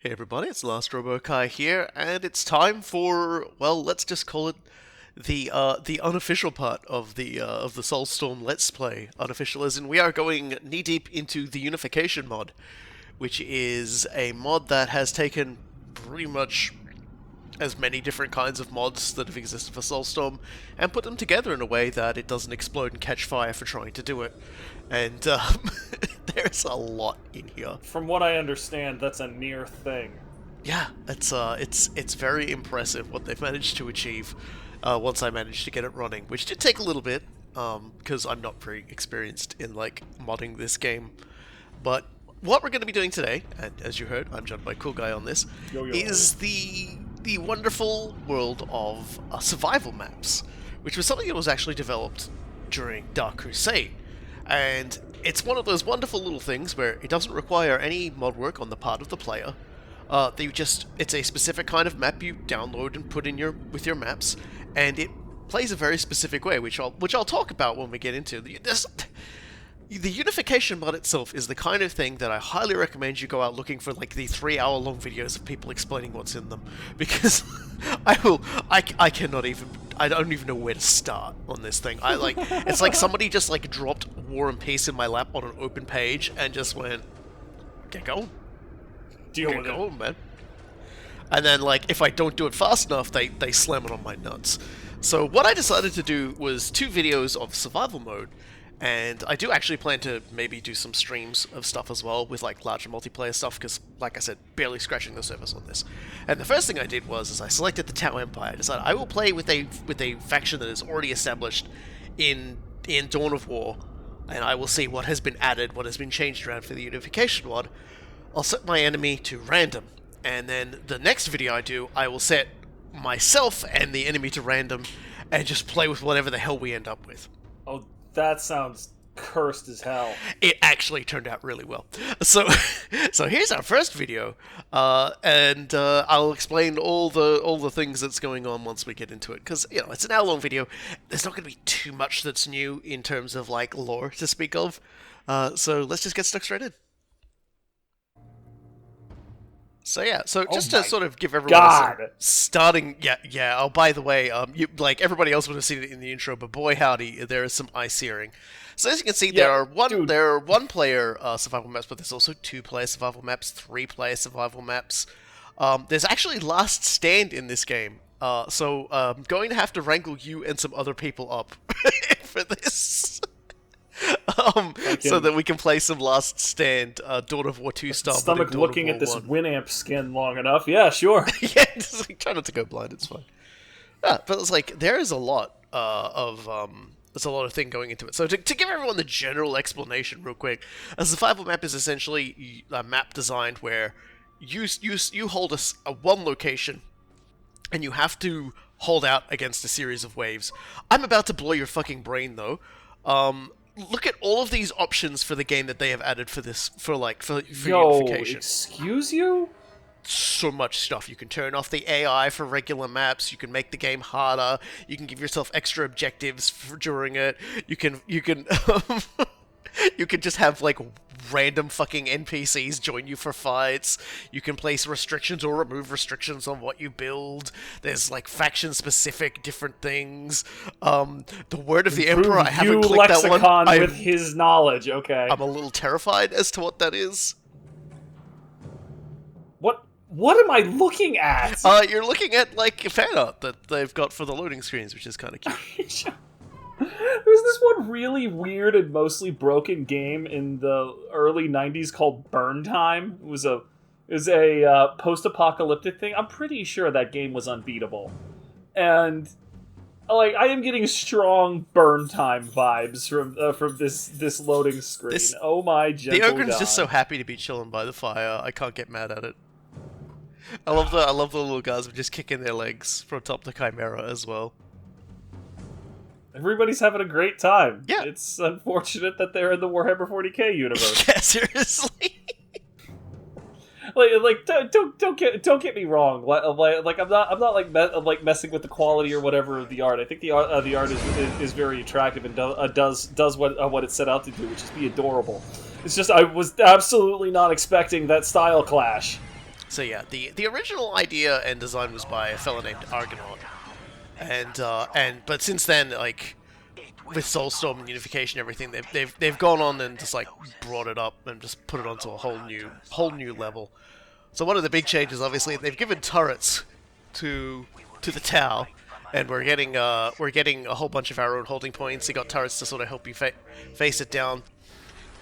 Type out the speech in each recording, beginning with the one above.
Hey everybody, it's Last RoboKai here, and it's time for, well, let's just call it the unofficial part of the Soulstorm Let's Play. Unofficial as in we are going knee deep into the Unification Mod, which is a mod that has taken pretty much as many different kinds of mods that have existed for Soulstorm and put them together in a way that it doesn't explode and catch fire for trying to do it. And there's a lot in here. From what I understand, that's a near thing. Yeah, it's very impressive what they've managed to achieve once I managed to get it running, which did take a little bit because I'm not very experienced in like modding this game. But what we're going to be doing today, and as you heard, I'm joined by Cool Guy on this, is the wonderful world of survival maps, which was something that was actually developed during Dark Crusade. And it's one of those wonderful little things where it doesn't require any mod work on the part of the player. It's a specific kind of map you download and put in with your maps, and it plays a very specific way, which I'll talk about when we get into this. The Unification Mod itself is the kind of thing that I highly recommend you go out looking for, like the 3-hour-long videos of people explaining what's in them, because I don't even know where to start on this thing. It's like somebody just like dropped War and Peace in my lap on an open page and just went, get going, Deal with it, man. And then like if I don't do it fast enough, they slam it on my nuts. So what I decided to do was 2 videos of survival mode. And I do actually plan to maybe do some streams of stuff as well with like larger multiplayer stuff because, like I said, barely scratching the surface on this. And the first thing I did was I selected the Tau Empire. I decided I will play with a faction that is already established in Dawn of War, and I will see what has been added, what has been changed around for the Unification Mod. I'll set my enemy to random, and then the next video I do, I will set myself and the enemy to random, and just play with whatever the hell we end up with. Oh, that sounds cursed as hell. It actually turned out really well. So here's our first video, and I'll explain all the things that's going on once we get into it. Because it's an hour-long video. There's not going to be too much that's new in terms of like lore to speak of. So let's just get stuck straight in. So yeah, just to sort of give everyone a starting, yeah. Oh, by the way, you like everybody else would have seen it in the intro, but boy howdy, there is some eye searing. So as you can see, there are one-player survival maps, but there's also 2-player survival maps, 3-player survival maps. There's actually Last Stand in this game, so I'm going to have to wrangle you and some other people up for this. So that we can play some Last Stand, Dawn of War 2 style. Stomach looking at this Winamp skin long enough. Yeah, sure. Yeah, just like, try not to go blind. It's fine. Yeah, but it's like there is a lot there's a lot of thing going into it. So to give everyone the general explanation, real quick, a survival map is essentially a map designed where you hold a one location, and you have to hold out against a series of waves. I'm about to blow your fucking brain though. Look at all of these options for the game that they have added for Unification. Excuse you? So much stuff. You can turn off the AI for regular maps. You can make the game harder. You can give yourself extra objectives during it. You can you can just have like random fucking NPCs join you for fights. You can place restrictions or remove restrictions on what you build. There's like faction specific different things. The Word of the Emperor, I haven't clicked that one. With his knowledge, okay. I'm a little terrified as to what that is. What am I looking at? You're looking at like fan art that they've got for the loading screens, which is kind of cute. There's this one really weird and mostly broken game in the early 90s called Burn Time. It was a post-apocalyptic thing. I'm pretty sure that game was unbeatable. And like I am getting strong Burn Time vibes from this loading screen. Oh my gentle The Ogre's God. just so happy to be chilling by the fire. I can't get mad at it. I love the little guys who just kicking their legs from top to Chimera as well. Everybody's having a great time. Yeah. It's unfortunate that they're in the Warhammer 40k universe. Yeah, seriously. Don't get me wrong. Like I'm not like messing with the quality or whatever of the art. I think the art is very attractive and does what it set out to do, which is be adorable. It's just I was absolutely not expecting that style clash. So yeah, the original idea and design was by a fella named Argonaut, and but since then, like with Soulstorm and Unification and everything, they've gone on and just like brought it up and just put it onto a whole new level. So one of the big changes, obviously, they've given turrets to the Tau, and we're getting a whole bunch of our own holding points. You got turrets to sort of help you face it down.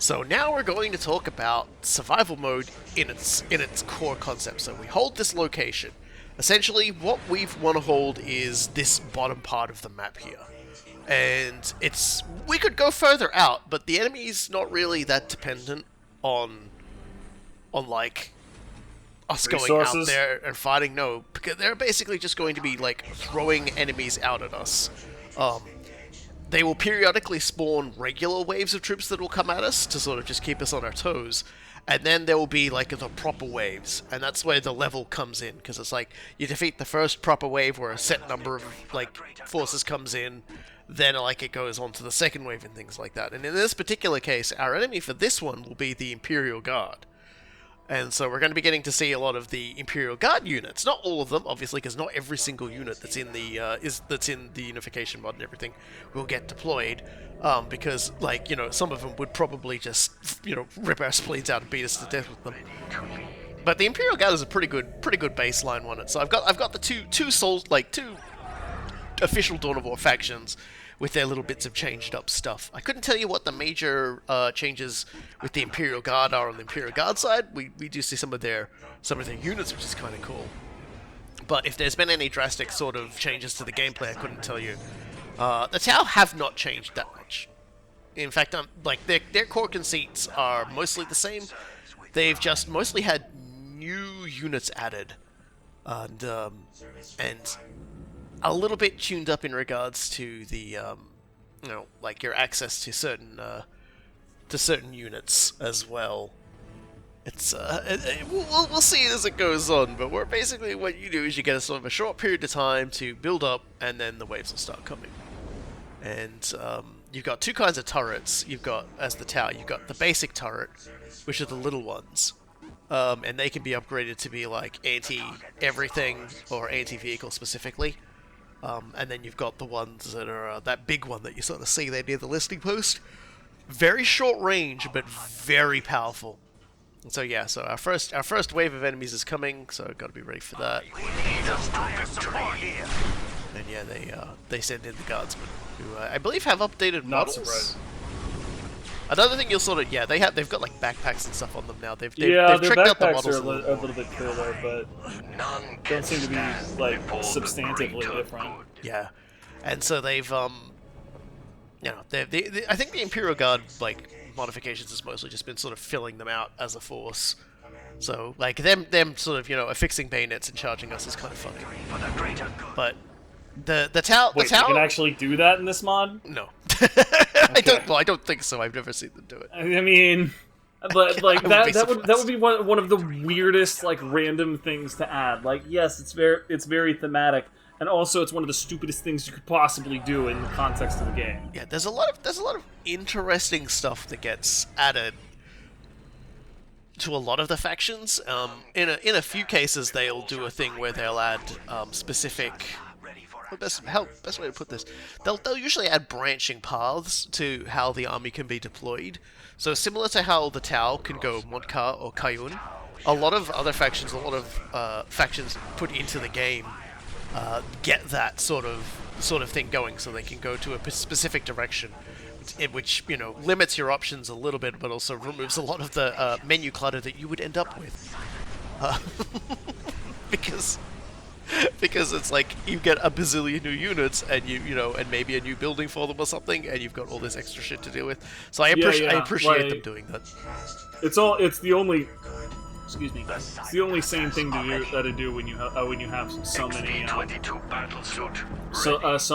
So now we're going to talk about survival mode in its core concept. So we hold this location. Essentially, what we want to hold is this bottom part of the map here. And we could go further out, but the enemy's not really that dependent on like us going out there and fighting. No, because they're basically just going to be like throwing enemies out at us. They will periodically spawn regular waves of troops that will come at us to sort of just keep us on our toes. And then there will be like the proper waves, and that's where the level comes in, because it's like you defeat the first proper wave where a set number of like forces comes in, then like it goes on to the second wave and things like that. And in this particular case, our enemy for this one will be the Imperial Guard. And so we're going to be getting to see a lot of the Imperial Guard units. Not all of them, obviously, because not every single unit that's in the Unification mod and everything will get deployed. Because, like, you know, some of them would probably just, you know, rip our spleens out and beat us to death with them. But the Imperial Guard is a pretty good baseline one. So I've got the two official Dawn of War factions with their little bits of changed up stuff. I couldn't tell you what the major changes with the Imperial Guard are on the Imperial Guard side. We do see some of their units, which is kind of cool. But if there's been any drastic sort of changes to the gameplay, I couldn't tell you. The Tau have not changed that much. In fact, like their core conceits are mostly the same. They've just mostly had new units added, and a little bit tuned up in regards to the, you know, like your access to certain units as well. It's we'll see as it goes on, but we're basically what you do is you get a sort of a short period of time to build up, and then the waves will start coming. And you've got two kinds of turrets. You've got, as the Tau, you've got the basic turret, which are the little ones. And they can be upgraded to be like anti-everything or anti-vehicle specifically. And then you've got the ones that are that big one that you sort of see there near the listing post. Very short range, but very powerful. And so yeah, so our first wave of enemies is coming, so got to be ready for that. And yeah, they send in the guardsmen, who I believe have updated models. Not surprised. Another thing you'll sort of they've got like backpacks and stuff on them now. They've their tricked out the backpacks models are a little bit cooler, but don't seem to be like substantively different. Yeah, and so they've you know, I think the Imperial Guard like modifications has mostly just been sort of filling them out as a force. So like them sort of, you know, affixing bayonets and charging us is kind of funny. But the Tau. Wait, you can actually do that in this mod? No. Okay. I don't think so. I've never seen them do it. I mean, but like that would be one of the weirdest like random things to add. Like, yes, it's very thematic, and also it's one of the stupidest things you could possibly do in the context of the game. Yeah, there's a lot of interesting stuff that gets added to a lot of the factions. In a few cases, they'll do a thing where they'll add specific. Best way to put this, they'll usually add branching paths to how the army can be deployed. So similar to how the Tau can go Modkar or Kayun, a lot of other factions, factions put into the game get that sort of thing going, so they can go to a specific direction, which, you know, limits your options a little bit, but also removes a lot of the menu clutter that you would end up with, because it's like you get a bazillion new units and you know, and maybe a new building for them or something, and you've got all this extra shit to deal with. So I appreciate them doing that. It's the only same thing to do when you have so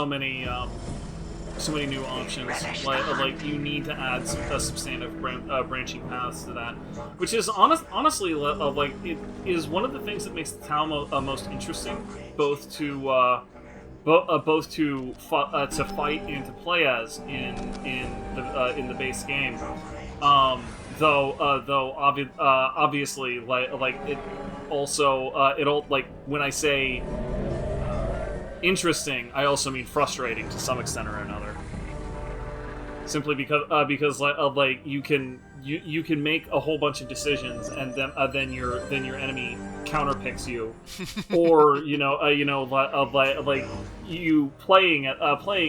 many so many new options. Like you need to add a substantive branching paths to that, which is honestly like it is one of the things that makes the Tau most interesting, both to fight and to play as in the base game. Though obviously like also it'll like when I say interesting, I also mean frustrating to some extent or another. Simply because like you can make a whole bunch of decisions and then your enemy counterpicks you, or like you playing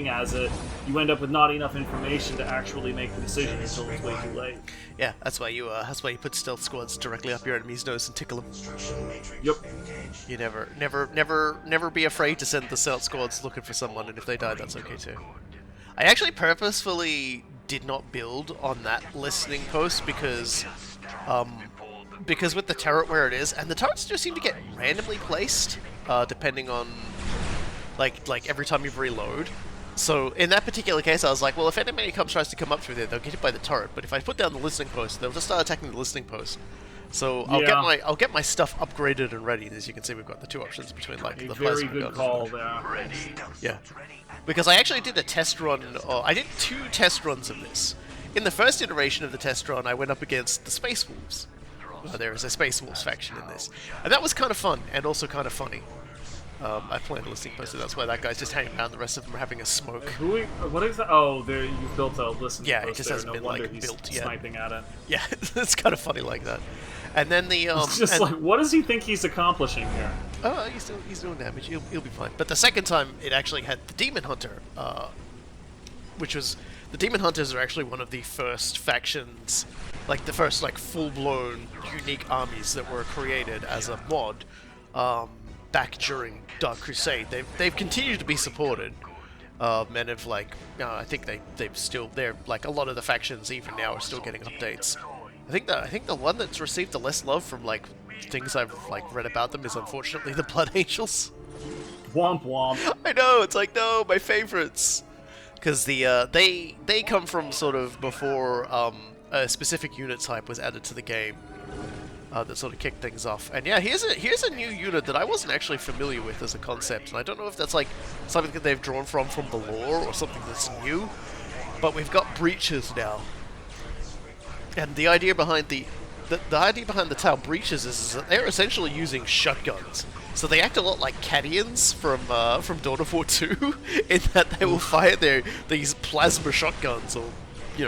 as it, you end up with not enough information to actually make the decision until it's way too late. Yeah, that's why you put stealth squads directly up your enemy's nose and tickle them. Yep. You never be afraid to send the stealth squads looking for someone, and if they die, that's okay too. I actually purposefully did not build on that listening post because with the turret where it is, and the turrets just seem to get randomly placed, depending on like every time you reload. So in that particular case, I was like, well, if an enemy tries to come up through there, they'll get hit by the turret. But if I put down the listening post, they'll just start attacking the listening post. So I'll get my stuff upgraded and ready. As you can see, we've got the two options between like the plasma very good call there. Yeah, because I actually did a test run. I did 2 test runs of this. In the first iteration of the test run, I went up against the Space Wolves. There is a Space Wolves faction in this, and that was kind of fun and also kind of funny. I planned a listening post, so that's why that guy's just hanging around. The rest of them are having a smoke. What is that? Oh, there you've built a listening post. Yeah, it just hasn't been wonder like he's built yet. Sniping at it. Yeah, it's kind of funny like that. And then the it's just like, what does he think he's accomplishing here? Oh, he's doing damage. He'll be fine. But the second time, it actually had the Demon Hunter, which was the Demon Hunters are actually one of the first factions, like the first like full-blown unique armies that were created as a mod back during Dark Crusade. They've continued to be supported, and have like I think they're like a lot of the factions even now are still getting updates. I think the one that's received the less love from like things I've like read about them is unfortunately the Blood Angels. Womp womp. I know, it's like, no, my favorites, because they come from sort of before a specific unit type was added to the game that sort of kicked things off. And yeah, here's a new unit that I wasn't actually familiar with as a concept, and I don't know if that's like something that they've drawn from the lore or something that's new. But we've got breaches now. And the idea behind the Tau breaches is that they're essentially using shotguns. So they act a lot like Cadians from Dawn of War 2, in that they will fire these plasma shotguns, or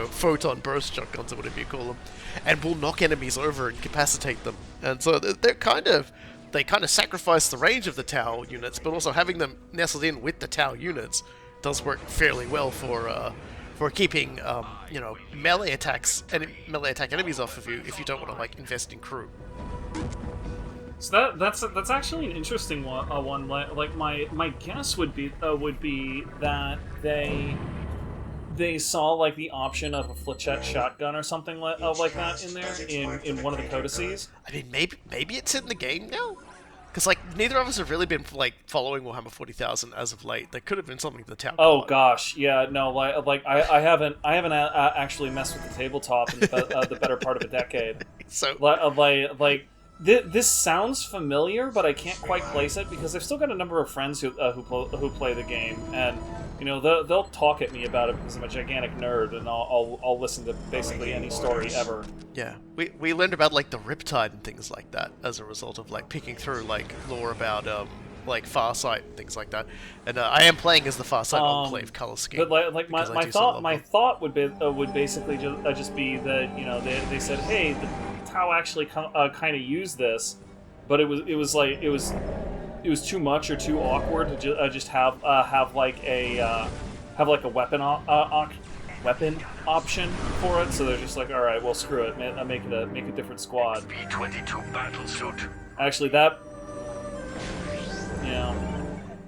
photon burst shotguns, or whatever you call them, and will knock enemies over and incapacitate them. And so they kind of sacrifice the range of the Tau units, but also having them nestled in with the Tau units does work fairly well for keeping melee attack enemies off of you if you don't want to like invest in crew. So that's actually an interesting one. Like my guess would be that they saw like the option of a flechette shotgun or something like that in there in one of the codices. I mean, maybe it's in the game now. Because, like, neither of us have really been, like, following Warhammer 40,000 as of late. There could have been something the Tau. Oh, gosh, yeah, no, like I haven't actually messed with the tabletop in the better part of a decade. So, this sounds familiar, but I can't quite place it, because I've still got a number of friends who play the game, and, they'll talk at me about it because I'm a gigantic nerd, and I'll listen to basically any story ever. Yeah, we learned about, like, the Riptide and things like that as a result of, like, picking through, like, lore about, like, Farsight and things like that. And I am playing as the Farsight Enclave color scheme. But, like my thought would basically just be that, they said, hey, the Tau actually kind of used this, but it was too much or too awkward to just have like a weapon option for it. So they're just like, all right, well, screw it, man, make a different squad. B-22 battlesuit. Actually, that.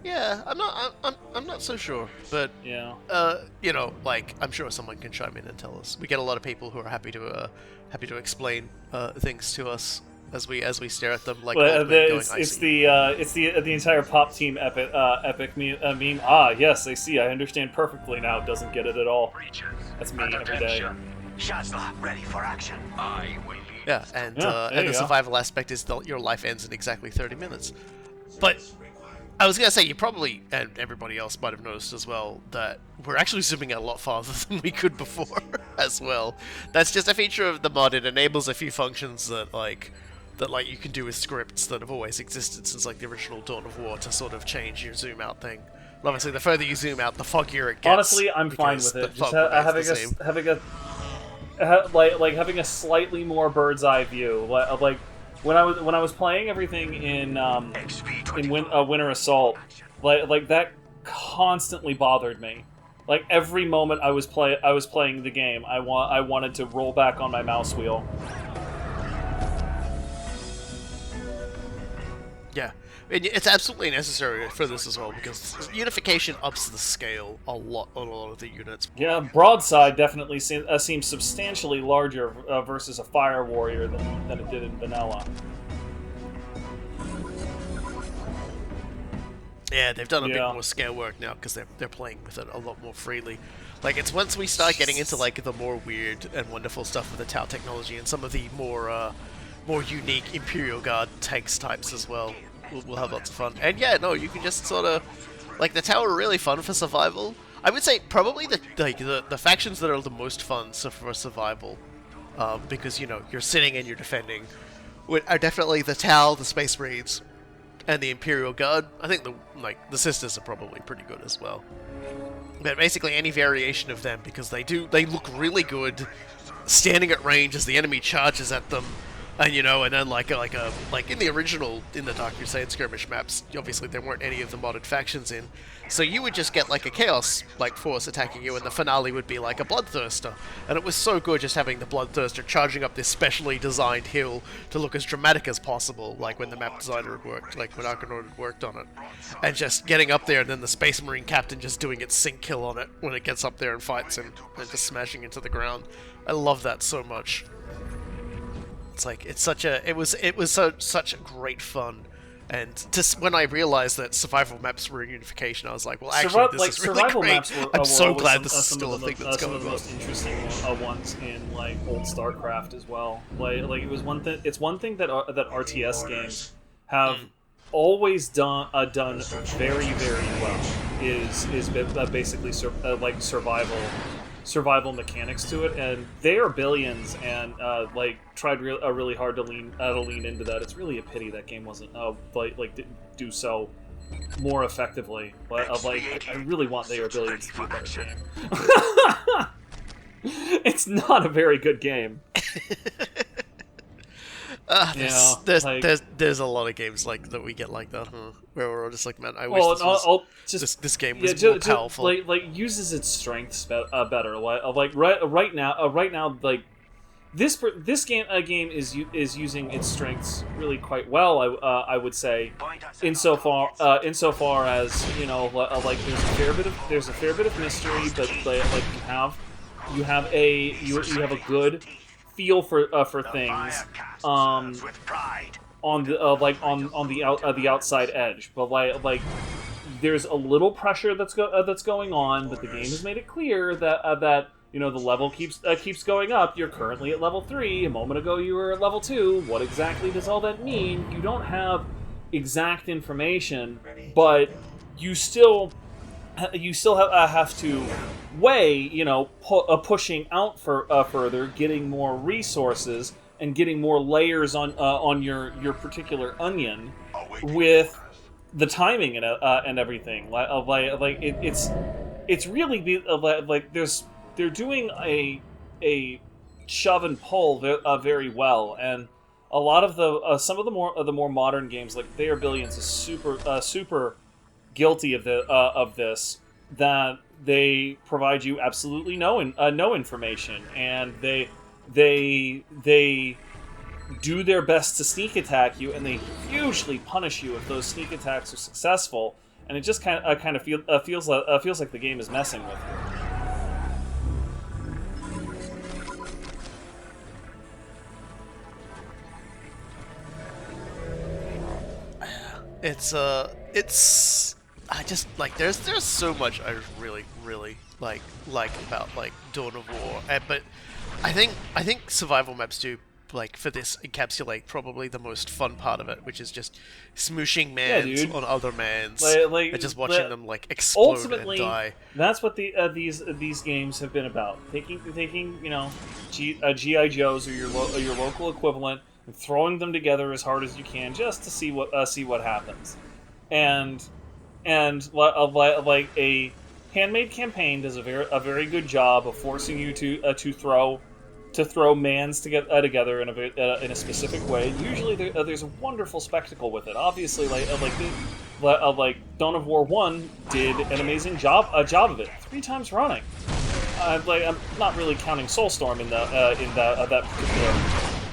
Yeah, I'm not so sure, but yeah. Like, I'm sure someone can chime in and tell us. We get a lot of people who are happy to explain things to us as we stare at them like. It's the entire pop team epic meme. Ah, yes, I see. I understand perfectly now. Doesn't get it at all. That's me every day. Shazla, ready for action. I will lead. Yeah, and the survival aspect is that your life ends in exactly 30 minutes. But I was gonna say, you probably, and everybody else might have noticed as well, that we're actually zooming out a lot farther than we could before as well. That's just a feature of the mod. It enables a few functions that, like, that like you can do with scripts that have always existed since like the original Dawn of War to sort of change your zoom out thing. And obviously, the further you zoom out, the foggier it gets. Honestly, I'm fine with it. Just having a slightly more bird's eye view. Like when I was playing everything in Winter Assault, like that constantly bothered me. Like every moment I was playing the game, I wanted to roll back on my mouse wheel. Yeah, it's absolutely necessary for this as well, because Unification ups the scale a lot on a lot of the units. Yeah, Broadside definitely seems substantially larger versus a Fire Warrior than it did in vanilla. Yeah, they've done a bit more scale work now because they're playing with it a lot more freely. Like, it's once we start getting into like the more weird and wonderful stuff with the Tau technology and some of the more unique Imperial Guard tanks types as well. We'll have lots of fun. And yeah, no, you can just sort of like the Tau are really fun for survival. I would say probably the factions that are the most fun for survival, because you know you're sitting and you're defending, are definitely the Tau, the Space Marines, and the Imperial Guard. I think the Sisters are probably pretty good as well. But basically any variation of them, because they look really good standing at range as the enemy charges at them. And you know, and then like in the original, in the Dark Crusade skirmish maps, obviously there weren't any of the modded factions in, so you would just get like a chaos like force attacking you, and the finale would be like a bloodthirster, and it was so good just having the bloodthirster charging up this specially designed hill to look as dramatic as possible, like when the map designer had worked, like when Arcanord had worked on it, and just getting up there, and then the Space Marine captain just doing its sink kill on it when it gets up there and fights him, and just smashing into the ground. I love that so much. It's like it was such great fun, and just when I realized that survival maps were in Unification, I was like, well, actually, this is really great. I'm so glad this is still a thing that's going on. Some of the most interesting ones in like old StarCraft as well. Like it was one thing. It's one thing that RTS games have always done very well is basically like survival mechanics to it, and they are Billions, and like tried really hard to lean into that. It's really a pity that game wasn't didn't do so more effectively. But I really want They Are Billions to be a better game. It's not a very good game. There's a lot of games like that we get like that, huh? Where we're all just like, man, I wish this game was more powerful. Like uses its strengths better. Like right now, like this game is using its strengths really quite well. I would say, insofar as you know, like there's a fair bit of mystery, but like you have a good feel for things on the outside edge, but like there's a little pressure that's going on, but the game has made it clear that you know the level keeps going up. You're currently at level 3. A moment ago you were at level 2. What exactly does all that mean? You don't have exact information, but you still have to weigh, you know, pushing out further, getting more resources, and getting more layers on your particular onion with the timing and everything. It's really like they're doing a shove and pull very well, and a lot of the some of the more modern games like They Are Billions is super guilty of this, that they provide you absolutely no information, and they do their best to sneak attack you, and they hugely punish you if those sneak attacks are successful, and it just kind of feels like the game is messing with you. I just like there's so much I really like about like Dawn of War, but I think survival maps do, like, for this, encapsulate probably the most fun part of it, which is just smooshing mans on other mans, and just watching them like explode ultimately, and die. That's what these games have been about. Taking you know, GI Joes or your local equivalent, throwing them together as hard as you can just to see what happens. And like a handmade campaign does a very good job of forcing you to throw mans together in a specific way. Usually there's a wonderful spectacle with it. Obviously, like Dawn of War 1 did an amazing job of it 3 times running. I'm not really counting Soulstorm in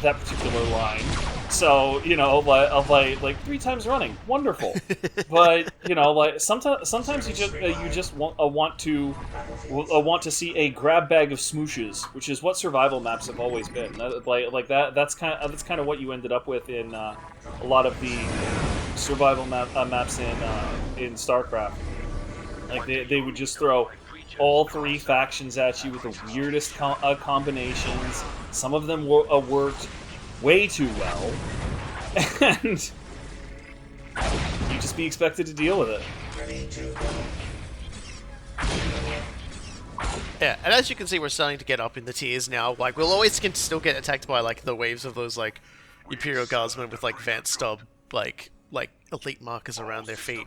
that particular line. So, you know, like 3 times running, wonderful. But, you know, like sometimes you just want to see a grab bag of smooshes, which is what survival maps have always been. That's kind of what you ended up with in a lot of the survival maps in StarCraft. Like they would just throw all 3 factions at you with the weirdest combinations. Some of them worked way too well, and you just be expected to deal with it. Yeah, and as you can see, we're starting to get up in the tiers now. Like, we'll always still get attacked by, like, the waves of those, like, Imperial Guardsmen with, like, Vance Stub, like elite markers around their feet.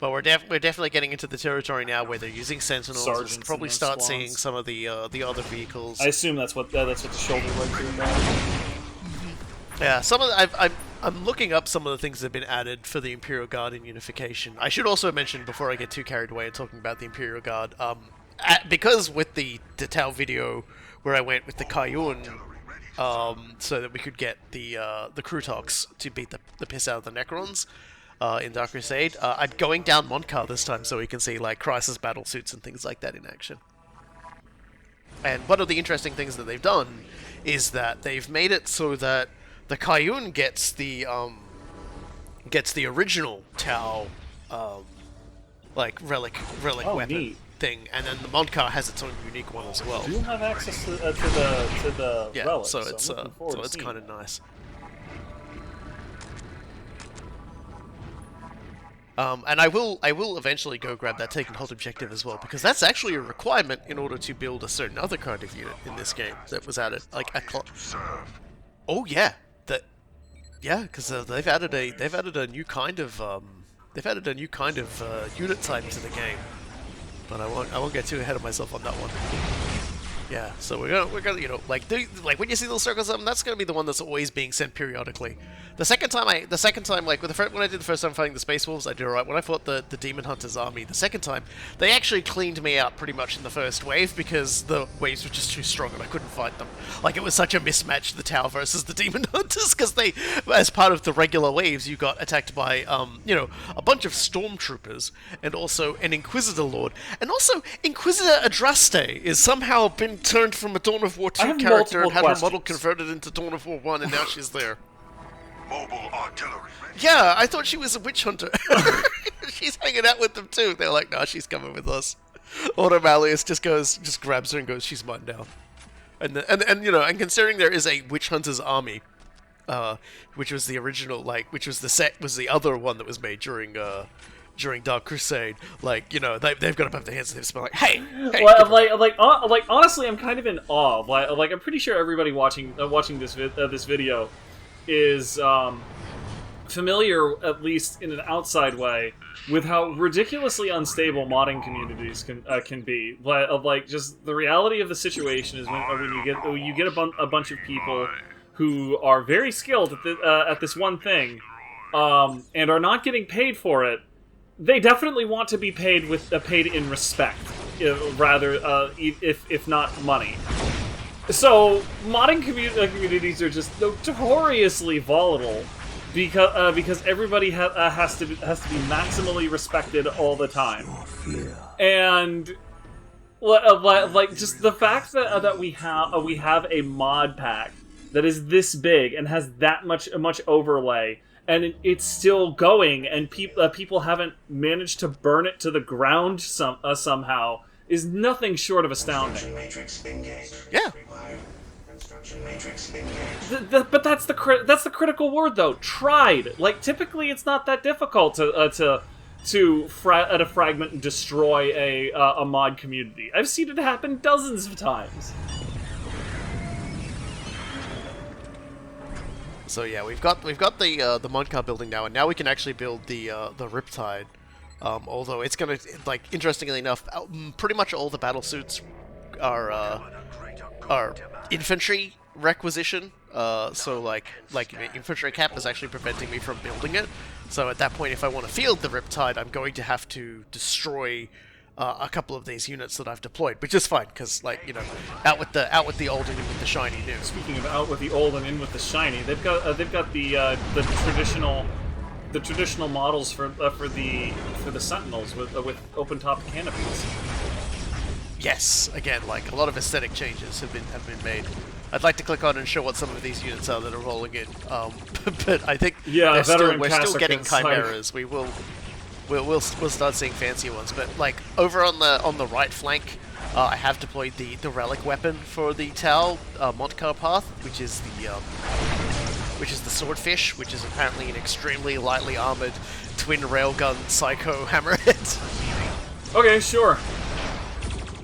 But we're definitely getting into the territory now where they're using Sentinels. Sergeants We'll probably start swans. seeing some of the other vehicles. I assume that's what the shoulder legs are about. Yeah, I'm looking up some of the things that have been added for the Imperial Guard in Unification. I should also mention, before I get too carried away and talking about the Imperial Guard, because with the Tau video where I went with the Kayun, so that we could get the Krutox to beat the piss out of the Necrons in Dark Crusade, I'm going down Montcar this time so we can see like Crisis battle suits and things like that in action. And one of the interesting things that they've done is that they've made it so that the Kayun gets the original Tau like relic weapon neat. thing, and then the Montcar has its own unique one as well. Do have access to the Yeah, relic, so it's I'm looking forward to it's seeing kind of it. nice. And I will eventually go grab that take and hold objective as well, because that's actually a requirement in order to build a certain other kind of unit in this game that was added, like oh yeah, because they've added a new kind of unit type to the game, but I won't get too ahead of myself on that one. Yeah, so we're gonna you know, like when you see those circles up, that's gonna be the one that's always being sent periodically. The second time, like when I did the first time fighting the Space Wolves, I did alright. When I fought the Demon Hunters army the second time, they actually cleaned me out pretty much in the first wave because the waves were just too strong and I couldn't fight them. Like, it was such a mismatch, the Tau versus the Demon Hunters, because they, as part of the regular waves, you got attacked by you know, a bunch of Stormtroopers and also an Inquisitor Lord, and also Inquisitor Adraste is somehow been turned from a Dawn of War 2 character and had her model converted into Dawn of War 1, and now she's there. Mobile artillery. Yeah, I thought she was a witch hunter. She's hanging out with them too. They're like, nah, she's coming with us. Auto Malleus just grabs her and goes, she's mine now. And you know, and considering there is a witch hunter's army, which was the original, like, which was the other one that was made during Dark Crusade, like, you know, they've got to put their hands in their like, hey, well, like honestly, I'm kind of in awe. Like I'm pretty sure everybody watching this video is familiar, at least in an outside way, with how ridiculously unstable modding communities can be. Like just the reality of the situation is when you get a bunch of people who are very skilled at this one thing, and are not getting paid for it. They definitely want to be paid in respect, rather if not money. So modding communities are just notoriously volatile because everybody has to be maximally respected all the time, and like just the fact that we have a mod pack that is this big and has that much overlay, and it's still going, and people haven't managed to burn it to the ground somehow, is nothing short of astounding. Yeah. But that's the critical word, though. Tried. Like, typically, it's not that difficult to fragment and destroy a mod community. I've seen it happen dozens of times. So yeah, we've got the mod car building now, and now we can actually build the Riptide. Although it's gonna, like, interestingly enough, pretty much all the battle suits are infantry requisition. So like infantry cap is actually preventing me from building it. So at that point, if I want to field the Riptide, I'm going to have to destroy a couple of these units that I've deployed, which is fine because, like, you know, out with the old and in with the shiny new. Speaking of out with the old and in with the shiny, they've got the traditional models for the Sentinels with open top canopies. Yes, again, like, a lot of aesthetic changes have been made. I'd like to click on and show what some of these units are that are rolling in, but I think yeah, we're still getting chimeras. Like... We'll start seeing fancier ones, but like over on the right flank, I have deployed the relic weapon for the Tau Montcar path, which is the swordfish, which is apparently an extremely lightly armored twin railgun psycho hammerhead. Okay, sure.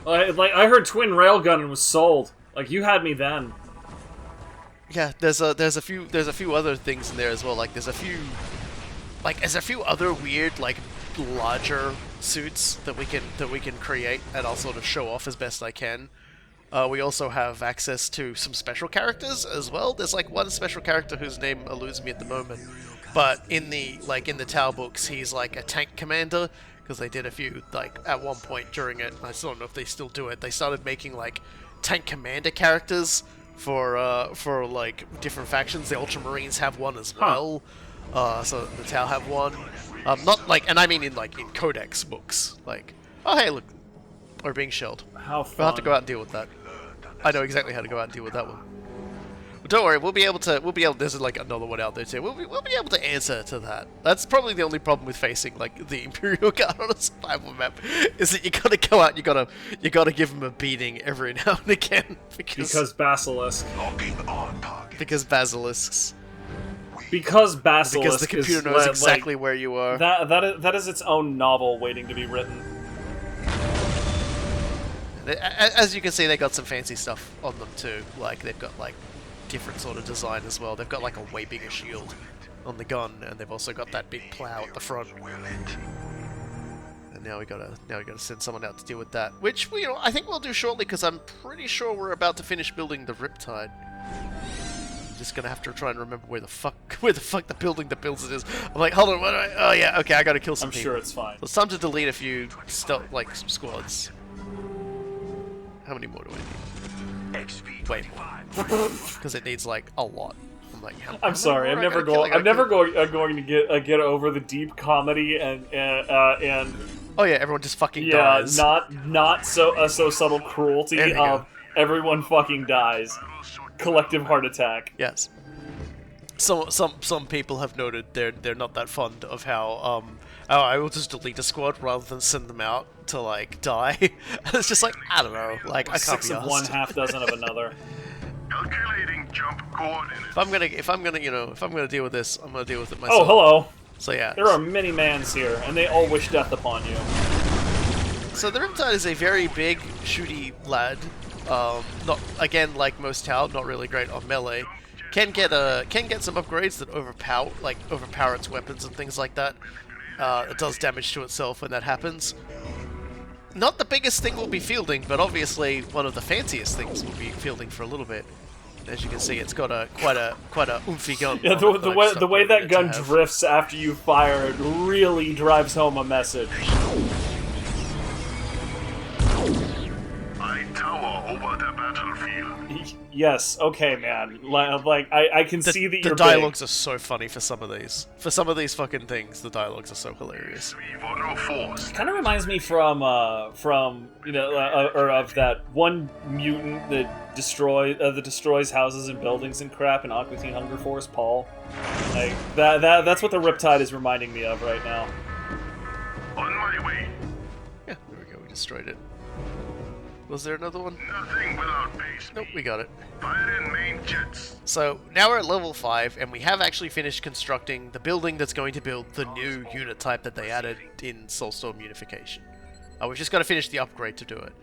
I heard twin railgun and was sold. Like, you had me then. Yeah, there's a few other things in there as well. Like there's a few other weird, like, larger suits that we can create, and I'll sort of show off as best I can. We also have access to some special characters as well. There's like one special character whose name eludes me at the moment, but in the Tau books, he's like a tank commander, because they did a few, like, at one point during it. I still don't know if they still do it. They started making like tank commander characters for like different factions. The Ultramarines have one as well. So the Tau have one. Not like, and I mean in Codex books. Like, oh hey, look, we're being shelled. How fun. We'll have to go out and deal with that. I know exactly how to go out and deal with that one. But don't worry, we'll be able. There's like another one out there too. We'll be able to answer to that. That's probably the only problem with facing like the Imperial Guard on a survival map, is that you gotta go out. You gotta give them a beating every now and again because Basilisk. Locking on target. Because basilisks. Because Basilisk. Because the computer knows exactly where you are. That is its own novel waiting to be written. As you can see, they got some fancy stuff on them too. Like, they've got like different sort of design as well. They've got like a way bigger shield on the gun, and they've also got that big plow at the front. And now we gotta send someone out to deal with that, which, you know, I think we'll do shortly, because I'm pretty sure we're about to finish building the Riptide. I'm just gonna have to try and remember where the fuck the building that builds it is. I'm like, hold on, what do I? Oh yeah, okay, I gotta kill some people. I'm sure it's fine. So it's time to delete a few squads. How many more do I need? Wait, because it needs like a lot. I'm like, I'm sorry. I'm never going to get over the deep comedy and oh yeah, everyone just fucking dies. not so subtle cruelty of everyone fucking dies. Collective heart attack. Yes. Some people have noted they're not that fond of how I will just delete a squad rather than send them out to like die. It's just like, I don't know, like, I can't be asked. 6 of one, half dozen of another. Calculating jump coordinates. If I'm gonna deal with this, I'm gonna deal with it myself. Oh, hello. So yeah. There are many mans here, and they all wish death upon you. So the Riptide is a very big, shooty lad. Not, again, like most Tau, not really great on melee. Can get some upgrades that overpower its weapons and things like that. It does damage to itself when that happens. Not the biggest thing we'll be fielding, but obviously one of the fanciest things we'll be fielding for a little bit. As you can see, it's got quite a oomphy gun. Yeah, the way that gun drifts after you fire it really drives home a message. I tower over the battlefield. Yes, okay, man. Like, I can see that you're The dialogues are so funny for some of these. For some of these fucking things, the dialogues are so hilarious. Kind of reminds me from you know, or of that one mutant that destroys houses and buildings and crap in Aqua Teen Hunger Force, Paul. Like that's what the Riptide is reminding me of right now. On my way. Yeah, there we go. We destroyed it. Was there another one? Nothing without pace. Nope, we got it. Fire in main jets. So now we're at level 5, and we have actually finished constructing the building that's going to build the new unit type that they added in Soulstorm Unification. We've just got to finish the upgrade to do it.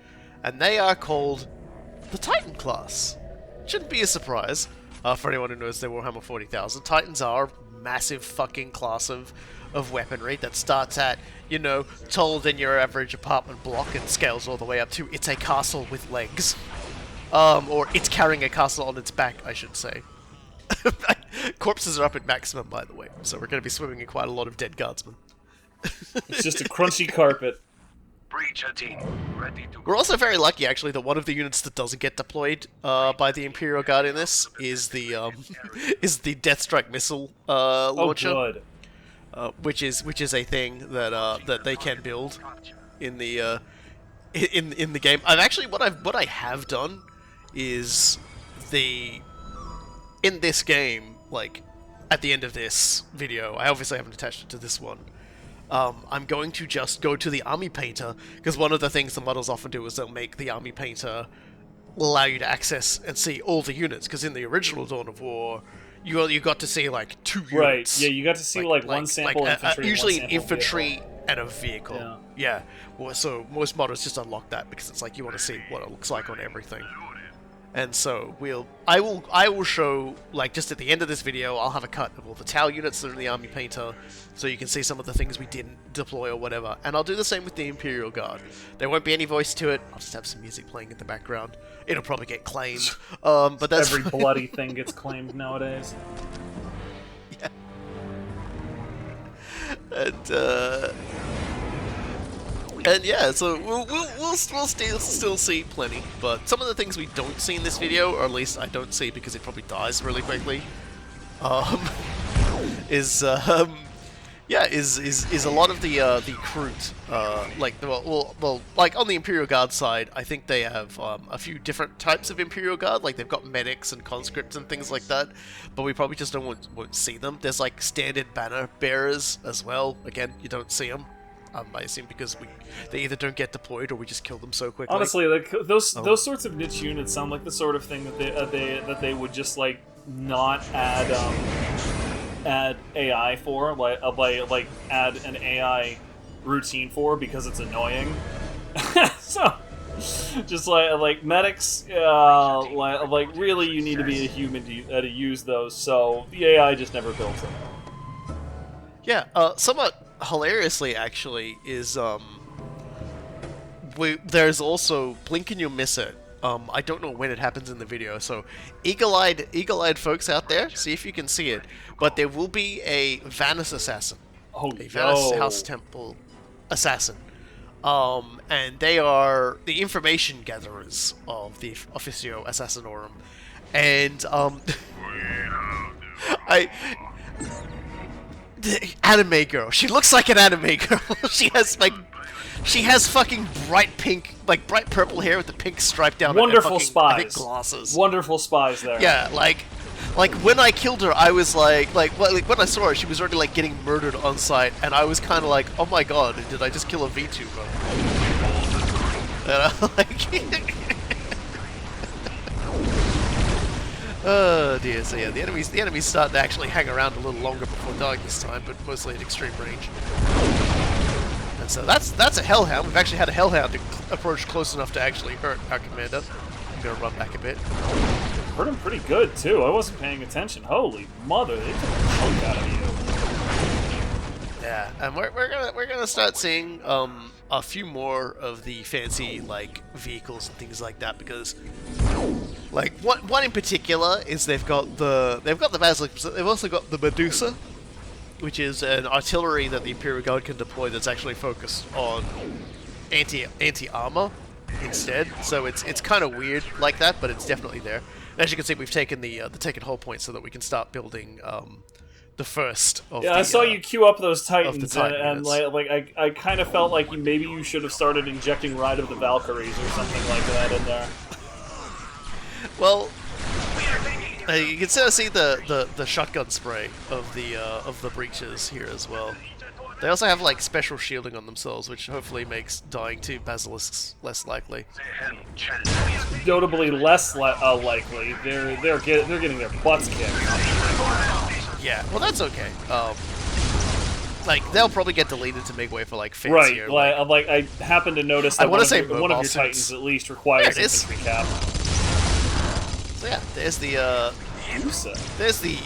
And they are called the Titan class. Shouldn't be a surprise. For anyone who knows their Warhammer 40,000, Titans are a massive fucking class of weaponry that starts at, you know, taller than your average apartment block and scales all the way up to it's a castle with legs. Or it's carrying a castle on its back, I should say. Corpses are up at maximum, by the way, so we're going to be swimming in quite a lot of dead guardsmen. It's just a crunchy carpet. Breacher team, ready to We're also very lucky, actually, that one of the units that doesn't get deployed by the Imperial Guard in this is the Deathstrike missile launcher, good. which is a thing that they can build in the in the game. What I have done is in this game, like at the end of this video, I obviously haven't attached it to this one. I'm going to just go to the Army Painter, because one of the things the models often do is they'll make the Army Painter allow you to access and see all the units, because in the original Dawn of War, you got to see like 2 units. Right, yeah, you got to see like one sample infantry. Usually and an one sample infantry vehicle. and a vehicle. Yeah. Well, so most models just unlock that, because it's like you want to see what it looks like on everything. And so I will show, like, just at the end of this video, I'll have a cut of all the Tau units that are in the Army Painter, so you can see some of the things we didn't deploy or whatever. And I'll do the same with the Imperial Guard. There won't be any voice to it. I'll just have some music playing in the background. It'll probably get claimed, but that's Every bloody thing gets claimed nowadays. Yeah. And yeah, so we'll still see plenty, but some of the things we don't see in this video, or at least I don't see because it probably dies really quickly, is a lot of the recruit, like like on the Imperial Guard side, I think they have a few different types of Imperial Guard, like they've got medics and conscripts and things like that, but we probably just won't see them. There's like standard banner bearers as well. Again, you don't see them. I assume because they either don't get deployed or we just kill them so quickly. Honestly, like those sorts of niche units sound like the sort of thing that they would just like not add AI for, like add an AI routine for, because it's annoying. So just like medics, like really you need to be a human to use those. So the AI just never builds them. Yeah, somewhat hilariously, actually, is there's also blink and you'll miss it. I don't know when it happens in the video, so eagle-eyed folks out there, see if you can see it. But there will be a Vanus assassin, a Vanus House Temple assassin, and they are the information gatherers of the Officio Assassinorum, and the anime girl. She looks like an anime girl. She has fucking bright purple hair with the pink stripe down. Wonderful fucking, spies. I think glasses. Wonderful spies there. Yeah, like when I killed her, I was like when I saw her, she was already like getting murdered on sight, and I was kind of like, oh my god, did I just kill a VTuber? Oh dear, so yeah, the enemies start to actually hang around a little longer before dying this time, but mostly at extreme range. And so that's a Hellhound. We've actually had a Hellhound approach close enough to actually hurt our commander. I'm gonna run back a bit. Hurt him pretty good too. I wasn't paying attention. Holy mother, they took a chunk out of you. Yeah, and we're gonna start seeing a few more of the fancy like vehicles and things like that, because like one in particular is they've got the Basilisk, but they've also got the Medusa, which is an artillery that the Imperial Guard can deploy that's actually focused on anti-armor instead. So it's kind of weird like that, but it's definitely there. And as you can see, we've taken the taken hull point so that we can start building the first of I saw you queue up those Titans, Titan and units. I kind of felt like maybe you should have started injecting Ride of the Valkyries or something like that in there. Well, you can still see the shotgun spray of the breaches here as well. They also have like special shielding on themselves, which hopefully makes dying to basilisks less likely. Notably less likely. They're getting their butts kicked. Yeah, well that's okay. Like they'll probably get deleted to make way for like fancier. Right. Like I happen to notice that one of your Titans at least requires infantry cap. So yeah, there's the Medusa. There's the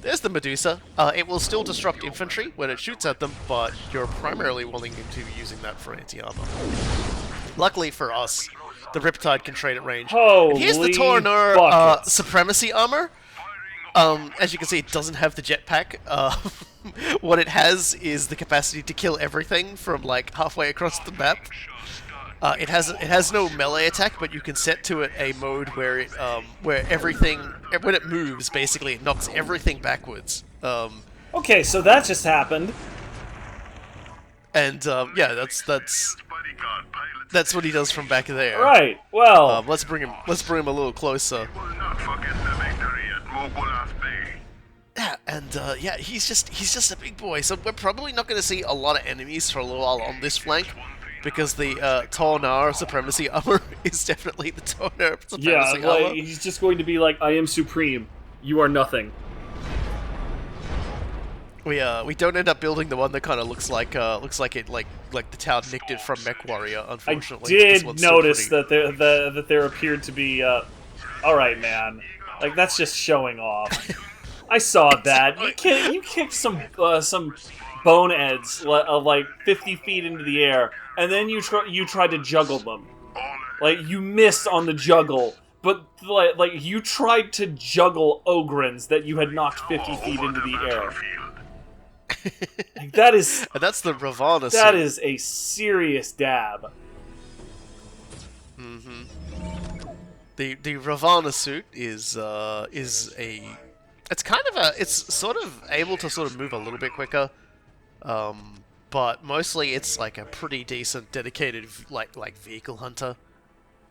there's the Medusa. It will still disrupt infantry when it shoots at them, but you're primarily willing to be using that for anti-armor. Luckily for us, the Riptide can trade at range. And here's the Holy Tornur buckets. Supremacy armor. As you can see, it doesn't have the jetpack. What it has is the capacity to kill everything from like halfway across the map. It has no melee attack, but you can set to it a mode where it where everything when it moves, basically it knocks everything backwards. Okay, so that just happened. And yeah, that's what he does from back there. Right. Well, Let's bring him a little closer. Will not forget the victory at Mogulath Bay. Yeah, and yeah, he's just a big boy. So we're probably not going to see a lot of enemies for a little while on this flank, because the Tornar Supremacy armor is definitely the Tornar Supremacy yeah, armor. like, he's just going to be like, I am supreme. You are nothing. We don't end up building the one that kind of looks like the town nicked it from MechWarrior. Unfortunately, I This did one's still notice pretty. that there appeared to be. All right, man. Like that's just showing off. I saw that. You kicked some boneheads like 50 feet into the air, and then you tried to juggle them. Like you missed on the juggle, but like you tried to juggle Ogrins that you had knocked 50 feet into the air. Like, that is And that's the Ravana that suit. is a serious dab. The Ravana suit is it's sort of able to sort of move a little bit quicker, but mostly it's like a pretty decent dedicated like vehicle hunter.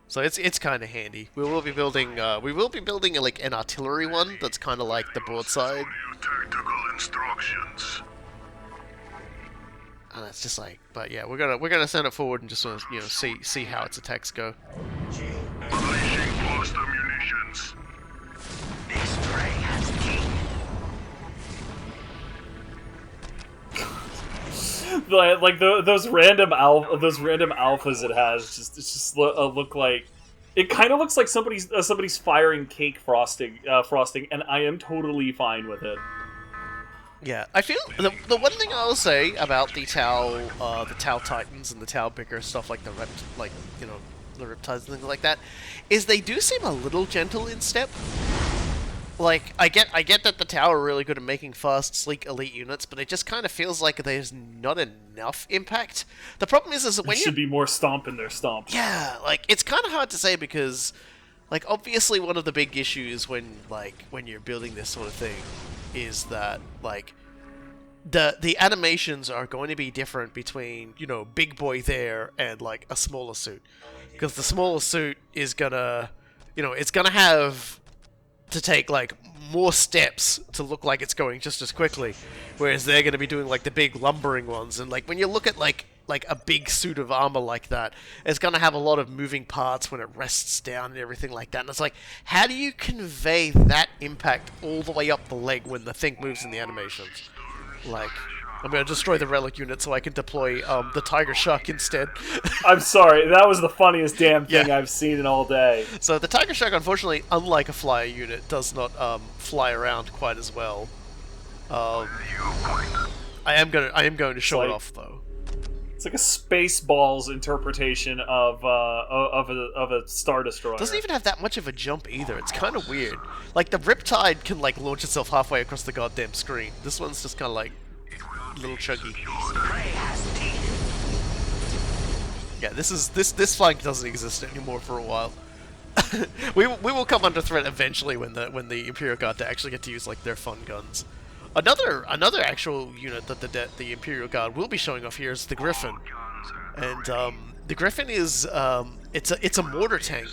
So it's kind of handy. We will be building like an artillery one that's kind of like the broadside. You tactical instructions. And it's just like, but yeah, we're gonna send it forward and just sort of, see how its attacks go. Unleashing cluster munitions. This prey has teeth. Like those random alphas it has just look like, it kind of looks like somebody's firing cake frosting, and I am totally fine with it. Yeah, I feel the one thing I will say about the Tau Titans and the Tau Bicker stuff, like the Riptides and things like that, is they do seem a little gentle in step. Like, I get that the Tau are really good at making fast, sleek, elite units, but it just kind of feels like there's not enough impact. The problem is that when There should be more stomp in their stomp. yeah, like, it's kind of hard to say because, like, obviously one of the big issues when you're building this sort of thing is that, like, the animations are going to be different between, big boy there and, like, a smaller suit. Because the smaller suit is gonna, it's gonna have to take, like, more steps to look like it's going just as quickly. Whereas they're gonna be doing, like, the big lumbering ones. And, like, when you look at, like a big suit of armor like that, it's gonna have a lot of moving parts when it rests down and everything like that. And it's like, how do you convey that impact all the way up the leg when the thing moves in the animations? Like, I'm gonna destroy the relic unit so I can deploy the Tiger Shark instead. I'm sorry, that was the funniest damn thing Yeah. I've seen in all day. So the Tiger Shark, unfortunately, unlike a flyer unit, does not fly around quite as well. I am going to show it like- off though. It's like a Spaceballs interpretation of a Star Destroyer. Doesn't even have that much of a jump either. It's kind of weird. Like the Riptide can like launch itself halfway across the goddamn screen. This one's just kind of like a little chuggy. Prey has teeth. Yeah, this flank doesn't exist anymore for a while. we will come under threat eventually when the Imperial Guard actually get to use like their fun guns. Another actual unit that the Imperial Guard will be showing off here is the Griffin, and the Griffin is it's a mortar tank,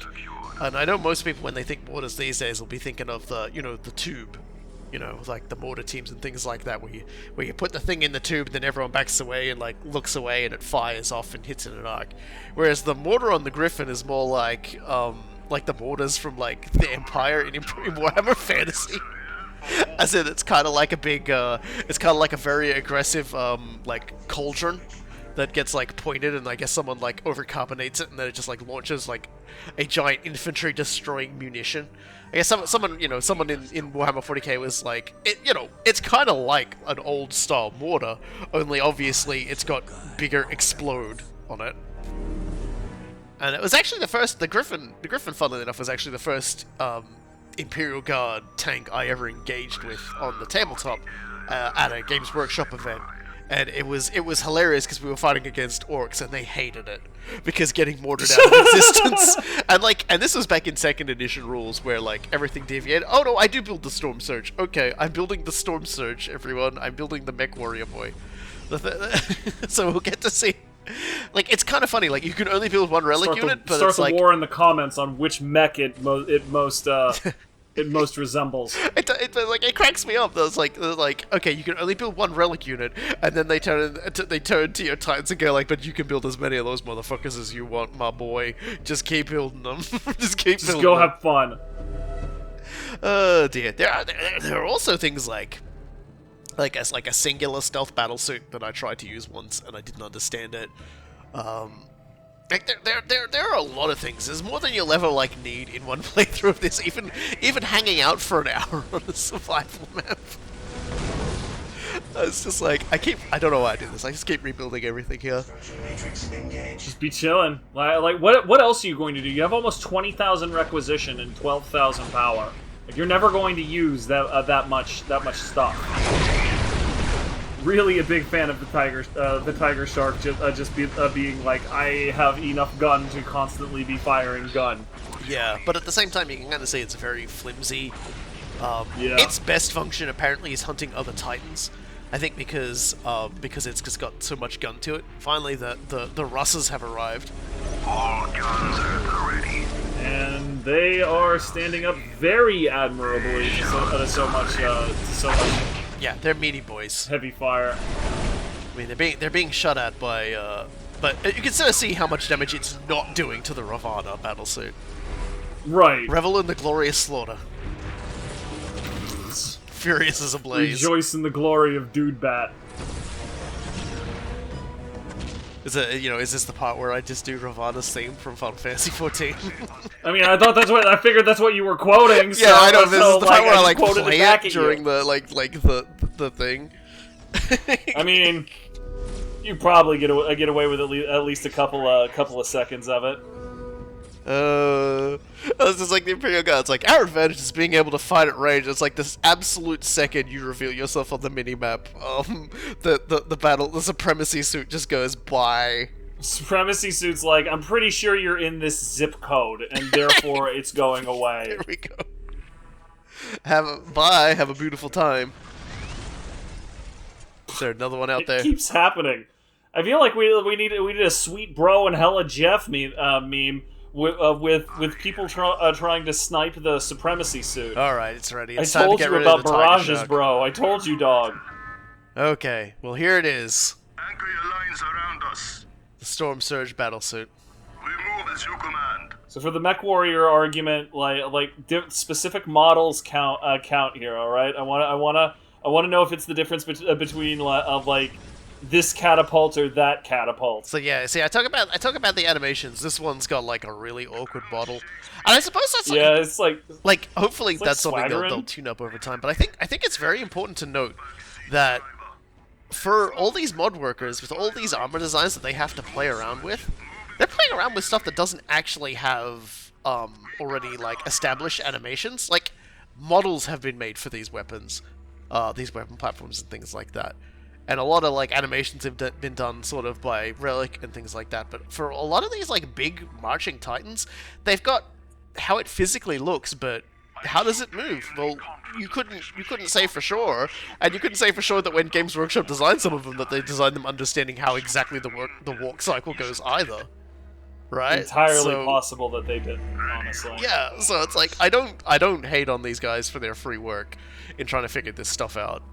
and I know most people when they think mortars these days will be thinking of the the tube, like the mortar teams and things like that, where you put the thing in the tube and then everyone backs away and like looks away and it fires off and hits in an arc, whereas the mortar on the Griffin is more like the mortars from like the Empire in Warhammer Fantasy. As in, it's kind of like a big, it's kind of like a very aggressive, like, cauldron, that gets like pointed, and I guess someone like overcarbonates it, and then it just like launches like a giant infantry destroying munition. I guess someone in Warhammer 40k was like, it's kind of like an old style mortar, only obviously it's got bigger explode on it. And it was actually the Griffin, funnily enough, was actually the first Imperial Guard tank I ever engaged with on the tabletop at a Games Workshop event. And it was hilarious because we were fighting against orcs and they hated it because getting mortared out of existence. And this was back in 2nd edition rules where like everything deviated. Oh no, I do build the Storm Surge. Okay, I'm building the Storm Surge, everyone. I'm building the Mech Warrior Boy. So we'll get to see. Like, it's kind of funny. Like, you can only build one relic unit, but it's like... Start the war in the comments on which mech it most resembles. It cracks me up. It's like, okay, you can only build one relic unit, and then they turn to your Titans and go like, but you can build as many of those motherfuckers as you want, my boy. Just keep building them. Just go have fun. Oh dear. There are also things like a singular stealth battlesuit that I tried to use once and I didn't understand it. Like there are a lot of things. There's more than you'll ever like need in one playthrough of this. Even hanging out for an hour on a survival map. It's just like I don't know why I do this. I just keep rebuilding everything here. Just be chilling. Like what else are you going to do? You have almost 20,000 requisition and 12,000 power. Like, you're never going to use that much stuff. Really a big fan of the Tiger Shark being like, I have enough gun to constantly be firing gun. Yeah, but at the same time, you can kind of say it's very flimsy. Yeah. Its best function apparently is hunting other Titans. I think because it's just got so much gun to it. Finally, the Russes have arrived. All guns at the ready. And they are standing up very admirably to so much. Yeah, they're meaty boys. Heavy fire. I mean, they're being shot at by, but you can sort of see how much damage it's not doing to the Ravana battlesuit. Right. Revel in the glorious slaughter. Furious as a blaze. Rejoice in the glory of Dude Bat. Is this the part where I just do Ravana's theme from Final Fantasy 14? I mean, I figured that's what you were quoting. So, yeah, I know. This is the part where I quoted play it during the thing. I mean, you probably get away with at least a couple of seconds of it. It's just like the Imperial Guard. It's like, our advantage is being able to fight at range. It's like this absolute second you reveal yourself on the minimap. The supremacy suit just goes by. Supremacy suit's like, I'm pretty sure you're in this zip code, and therefore it's going away. Here we go. Have a beautiful time. Is there another one out there? It keeps happening. I feel like we need a sweet bro and hella Jeff meme. With people trying to snipe the supremacy suit. All right, it's ready. It's I time told to get you rid about of the Tiger barrages, Shark. bro. I told you, dog. Okay, well here it is. Anchor your lines around us. The Storm Surge battlesuit. We move as you command. So for the Mech Warrior argument, specific models count here. All right, I want to know if it's the difference between this catapult or that catapult. So yeah, see, I talk about the animations. This one's got like a really awkward model, and I suppose that's it's hopefully like that's something swaggering. they'll tune up over time. But I think it's very important to note that for all these mod workers with all these armor designs that they have to play around with, they're playing around with stuff that doesn't actually have already like established animations. Like models have been made for these weapon platforms and things like that. And a lot of like animations have been done sort of by Relic and things like that. But for a lot of these like big marching titans, they've got how it physically looks, but how does it move? Well, you couldn't say for sure, and you couldn't say for sure that when Games Workshop designed some of them that they designed them understanding how exactly the walk cycle goes either. Right? Entirely possible that they did, honestly. Yeah, so it's like I don't hate on these guys for their free work in trying to figure this stuff out.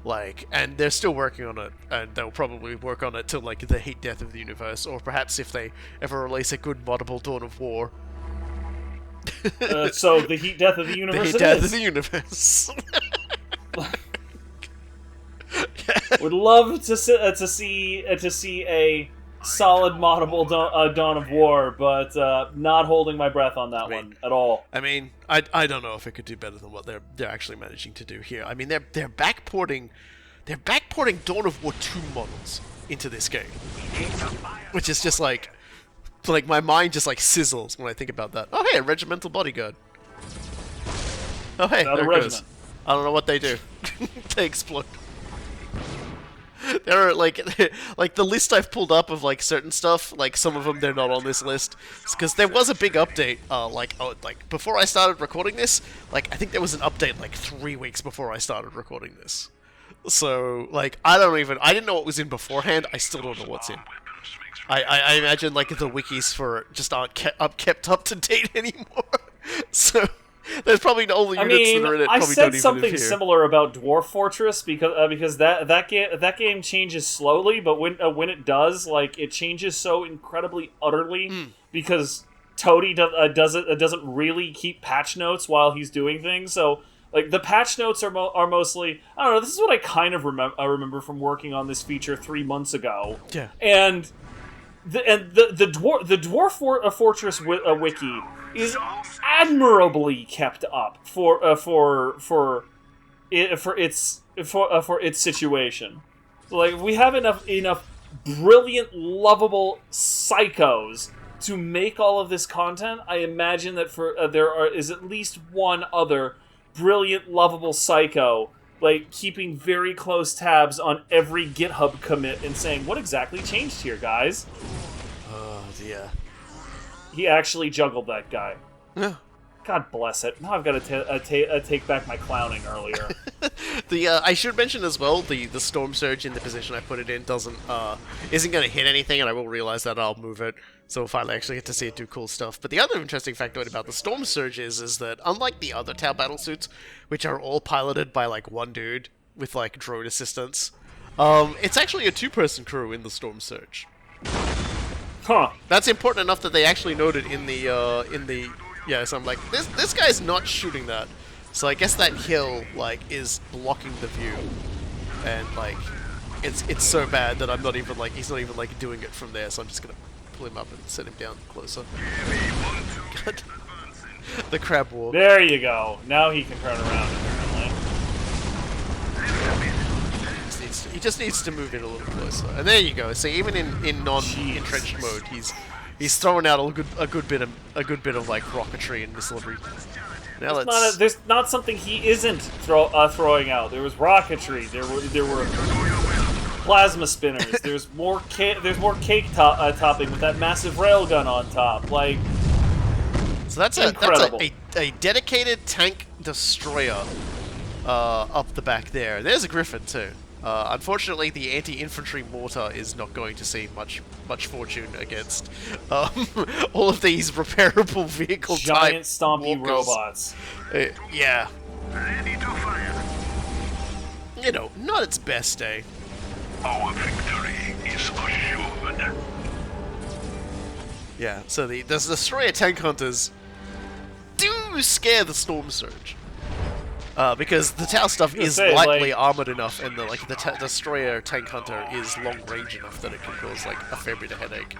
Like, and they're still working on it, and they'll probably work on it till like the heat death of the universe, or perhaps if they ever release a good moddable Dawn of War. So the heat death of the universe. The heat death of the universe. Would love to see a solid moddable Dawn of War, but not holding my breath on that one at all. I mean, I don't know if it could do better than what they're actually managing to do here. I mean, they're backporting Dawn of War 2 models into this game, which is just like my mind just like sizzles when I think about that. Oh hey, a regimental bodyguard. Oh hey, Another there it goes. regiment. I don't know what they do. They explode. There are like the list I've pulled up of like certain stuff. Like some of them they're not on this list because there was a big update. Like before I started recording this, like I think there was an update like 3 weeks before I started recording this. So like I didn't know what was in beforehand. I still don't know what's in. I imagine like the wikis for it just aren't kept up to date anymore. So. There's probably all the units that are in it. I Probably said don't something even similar about Dwarf Fortress because that game changes slowly, but when it does, like it changes so incredibly utterly because Toady doesn't really keep patch notes while he's doing things. So like the patch notes are mostly, I don't know. This is what I kind of remember from working on this feature 3 months ago. Yeah. And the Dwarf Fortress wiki is admirably kept up for its situation. So, like, we have enough brilliant, lovable psychos to make all of this content. I imagine that there is at least one other brilliant, lovable psycho, like keeping very close tabs on every GitHub commit and saying, "What exactly changed here, guys?" Oh dear. He actually juggled that guy. Yeah. God bless it. Now I've got to take back my clowning earlier. I should mention as well the storm surge in the position I put it in isn't going to hit anything, and I will realize that I'll move it, so we'll finally actually get to see it do cool stuff. But the other interesting factoid about the storm surge is that unlike the other Tau battle suits, which are all piloted by like one dude with like drone assistance, it's actually a 2-person crew in the storm surge. Huh. That's important enough that they actually noted in the yeah, so I'm like, this guy's not shooting that. So I guess that hill, like, is blocking the view. And, like, it's so bad that I'm not even, like, he's not even, like, doing it from there, so I'm just gonna pull him up and set him down closer. God. The crab walk. There you go. Now he can turn around, apparently. He just needs to move in a little closer. And there you go. So even in non-entrenched mode, he's throwing out a good bit of like rocketry and missilery. Now There's not something he isn't throwing out. There was rocketry. There were plasma spinners. There's more cake topping with that massive railgun on top. Like, so that's a dedicated tank destroyer up the back there. There's a Griffin too. Unfortunately, the anti-infantry mortar is not going to see much fortune against all of these repairable vehicle giant type stompy walkers. robots. Yeah, Ready to fire. you know, not its best day. Our victory is assured. Yeah, so the destroyer tank hunters do scare the storm surge. Because the Tau stuff is lightly armored enough, and the destroyer tank hunter is long range enough that it can cause like a fair bit of headache.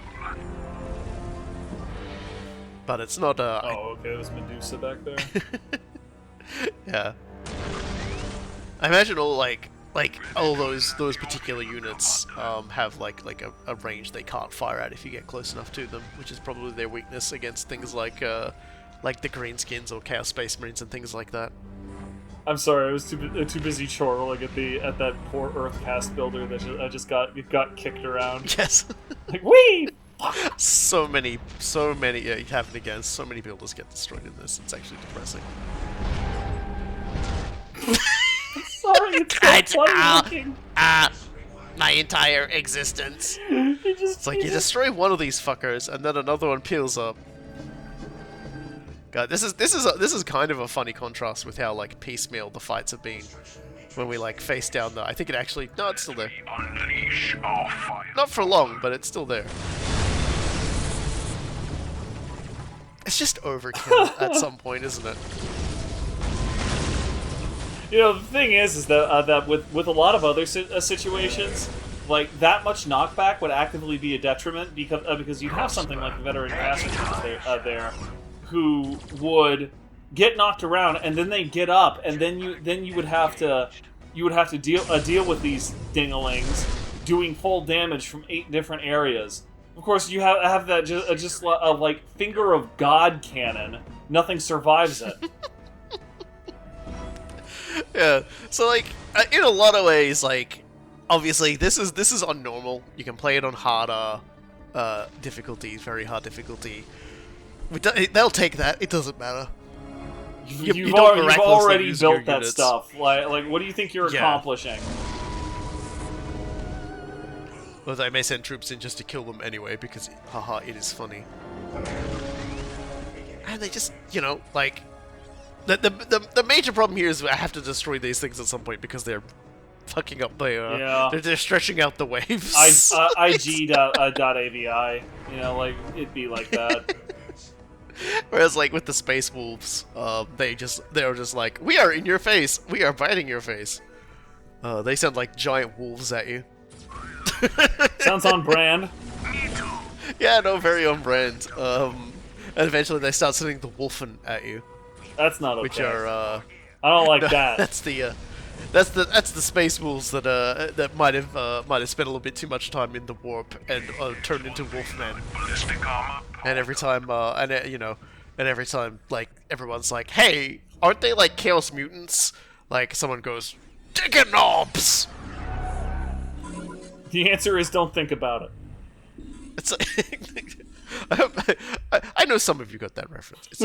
But it's not. Oh, okay, there's Medusa back there. Yeah. I imagine all all those particular units have like a range they can't fire at if you get close enough to them, which is probably their weakness against things like the Greenskins or Chaos Space Marines and things like that. I'm sorry, I was too busy chortling at that poor Earth cast builder that just got kicked around. Yes. Like, wee! So many, yeah, you have it again. So many builders get destroyed in this. It's actually depressing. Sorry, it's so funny looking. My entire existence. It's like you destroy one of these fuckers, and then another one peels up. God, this is kind of a funny contrast with how like piecemeal the fights have been when we like face down the. I think it actually it's still there. Unleash our fire. Not for long, but it's still there. It's just overkill at some point, isn't it? You know, the thing is that that with a lot of other situations, like that much knockback would actively be a detriment because you'd have something like the veteran passengers there who would get knocked around and then they get up and then you would have to deal with these dingalings doing full damage from 8 different areas. Of course, you have that just like finger of God cannon. Nothing survives it. Yeah, so like in a lot of ways, like obviously this is on normal. You can play it on harder difficulties, very hard difficulty. They'll take that. It doesn't matter. You've don't already use your built that units. stuff. Like, what do you think you're accomplishing? Well, I may send troops in just to kill them anyway because, haha, it is funny. And they just, you know, like the major problem here is I have to destroy these things at some point because they're fucking up their they're stretching out the waves. IG.avi, you know, like it'd be like that. Whereas, like with the space wolves, they're just like, we are in your face, we are biting your face. They sound like giant wolves at you. Sounds on brand. Yeah, no, very on brand. And eventually they start sending the wolfen at you. That's not okay. Which are I don't like that. That's the space wolves that might have spent a little bit too much time in the warp and turned into wolfmen. And every time every time like everyone's like, hey, aren't they like chaos mutants? Like someone goes, dick knobs. The answer is don't think about it. It's like, I know some of you got that reference.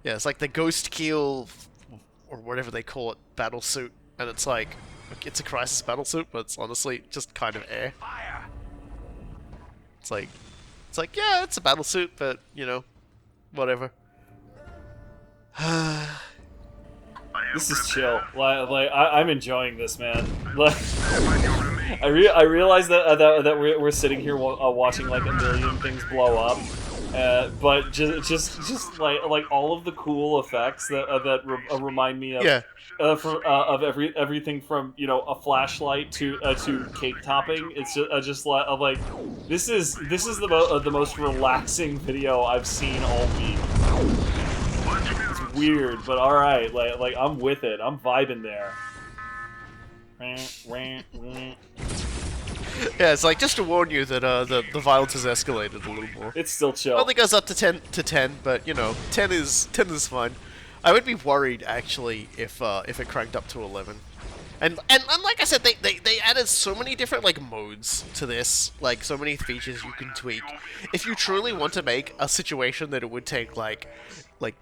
Yeah, it's like the Ghost Keel, or whatever they call it, battle suit, and it's like, it's a crisis battle suit, but it's honestly just kind of air. It's like, yeah, it's a battle suit, but, you know, whatever. This is chill. I'm enjoying this, man. Like, I realize that we're sitting here watching like a million things blow up, but just like all of the cool effects that remind me of everything from, you know, a flashlight to cake topping. It's just like this is the most relaxing video I've seen all week. It's weird, but all right. Like I'm with it. I'm vibing there. Yeah, it's like, just to warn you that the violence has escalated a little more. It's still chill. It only goes up to 10, but you know, 10 is fine. I would be worried actually if it cranked up to 11. And like I said, they added so many different like modes to this, like so many features you can tweak. If you truly want to make a situation that it would take like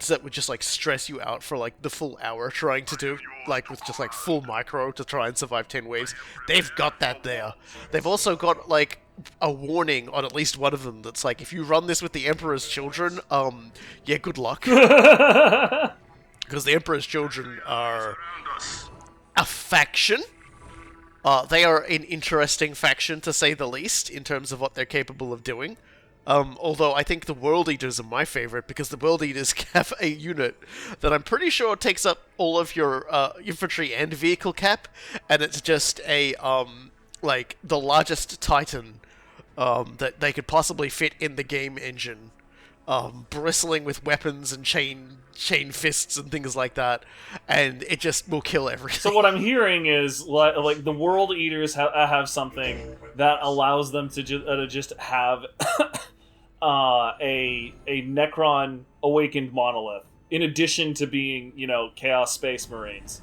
that would just like stress you out for like the full hour trying to do, like with just like full micro to try and survive 10 waves, they've got that there. They've also got like a warning on at least one of them that's like, if you run this with the Emperor's Children, yeah, good luck. Because the Emperor's Children are a faction. They are an interesting faction, to say the least, in terms of what they're capable of doing. Although I think the World Eaters are my favorite, because the World Eaters have a unit that I'm pretty sure takes up all of your infantry and vehicle cap, and it's just a like the largest Titan that they could possibly fit in the game engine, bristling with weapons and chain fists and things like that, and it just will kill everything. So what I'm hearing is like the World Eaters have something that allows them to just have a Necron awakened monolith, in addition to being, you know, Chaos Space Marines.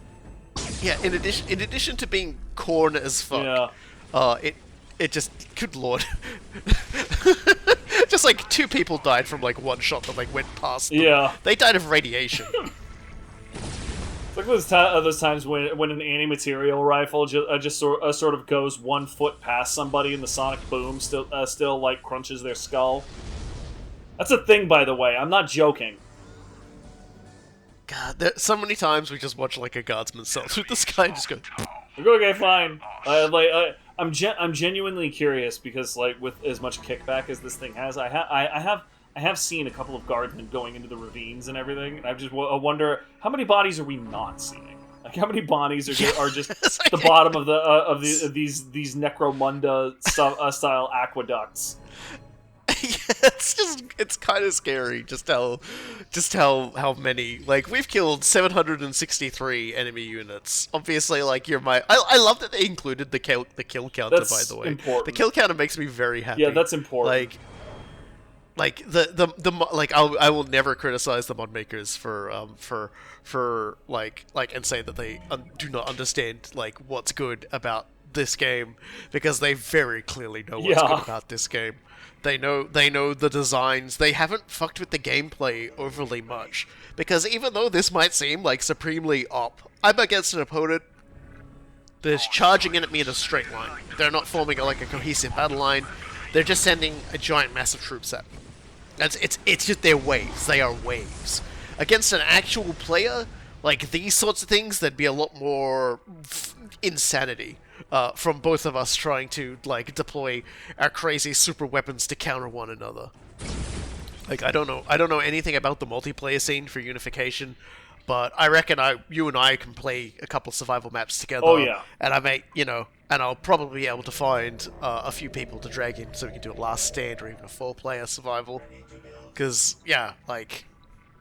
Yeah, in addition to being corn as fuck. Yeah. It just, good lord. Just like 2 people died from like one shot that like went past them. Yeah. They died of radiation. It's like those times when an anti-material rifle just sort of goes 1 foot past somebody and the sonic boom still like crunches their skull. That's a thing, by the way. I'm not joking. God, so many times we just watch like a guardsman sail through the sky and just go. Okay, fine. I'm genuinely curious because, like, with as much kickback as this thing has, I I have seen a couple of guardsmen going into the ravines and everything, and I wonder how many bodies are we not seeing? Like how many bodies are just the bottom of these Necromunda style aqueducts? Yeah, it's kind of scary just how many, like, we've killed 763 enemy units. Obviously, like, I love that they included the kill counter. That's, by the way, important. The kill counter makes me very happy. Yeah, that's important. Like I will never criticize the mod makers for and say that they do not understand like what's good about this game, because they very clearly know what's good about this game. They know the designs. They haven't fucked with the gameplay overly much, because even though this might seem like supremely op, I'm against an opponent that is charging in at me in a straight line. They're not forming like a cohesive battle line. They're just sending a giant mass of troops at me. It's just their waves. They are waves. Against an actual player, like these sorts of things, there'd be a lot more insanity from both of us trying to like deploy our crazy super weapons to counter one another. Like I don't know anything about the multiplayer scene for Unification, but I reckon you and I can play a couple survival maps together. Oh yeah. And and I'll probably be able to find a few people to drag in so we can do a last stand or even a 4-player survival. Because yeah, like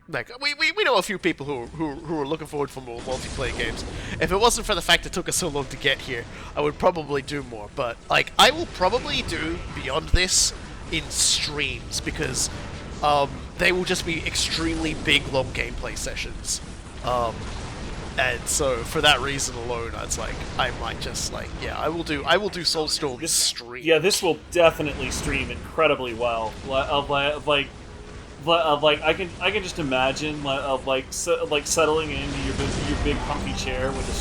we know a few people who are looking forward for more multiplayer games. If it wasn't for the fact it took us so long to get here, I would probably do more. But like I will probably do beyond this in streams, because they will just be extremely big, long gameplay sessions. And so for that reason alone, it's like I might just like I will do Soulstorm stream. Yeah, this will definitely stream incredibly well. Like I can just imagine settling into your big comfy chair with the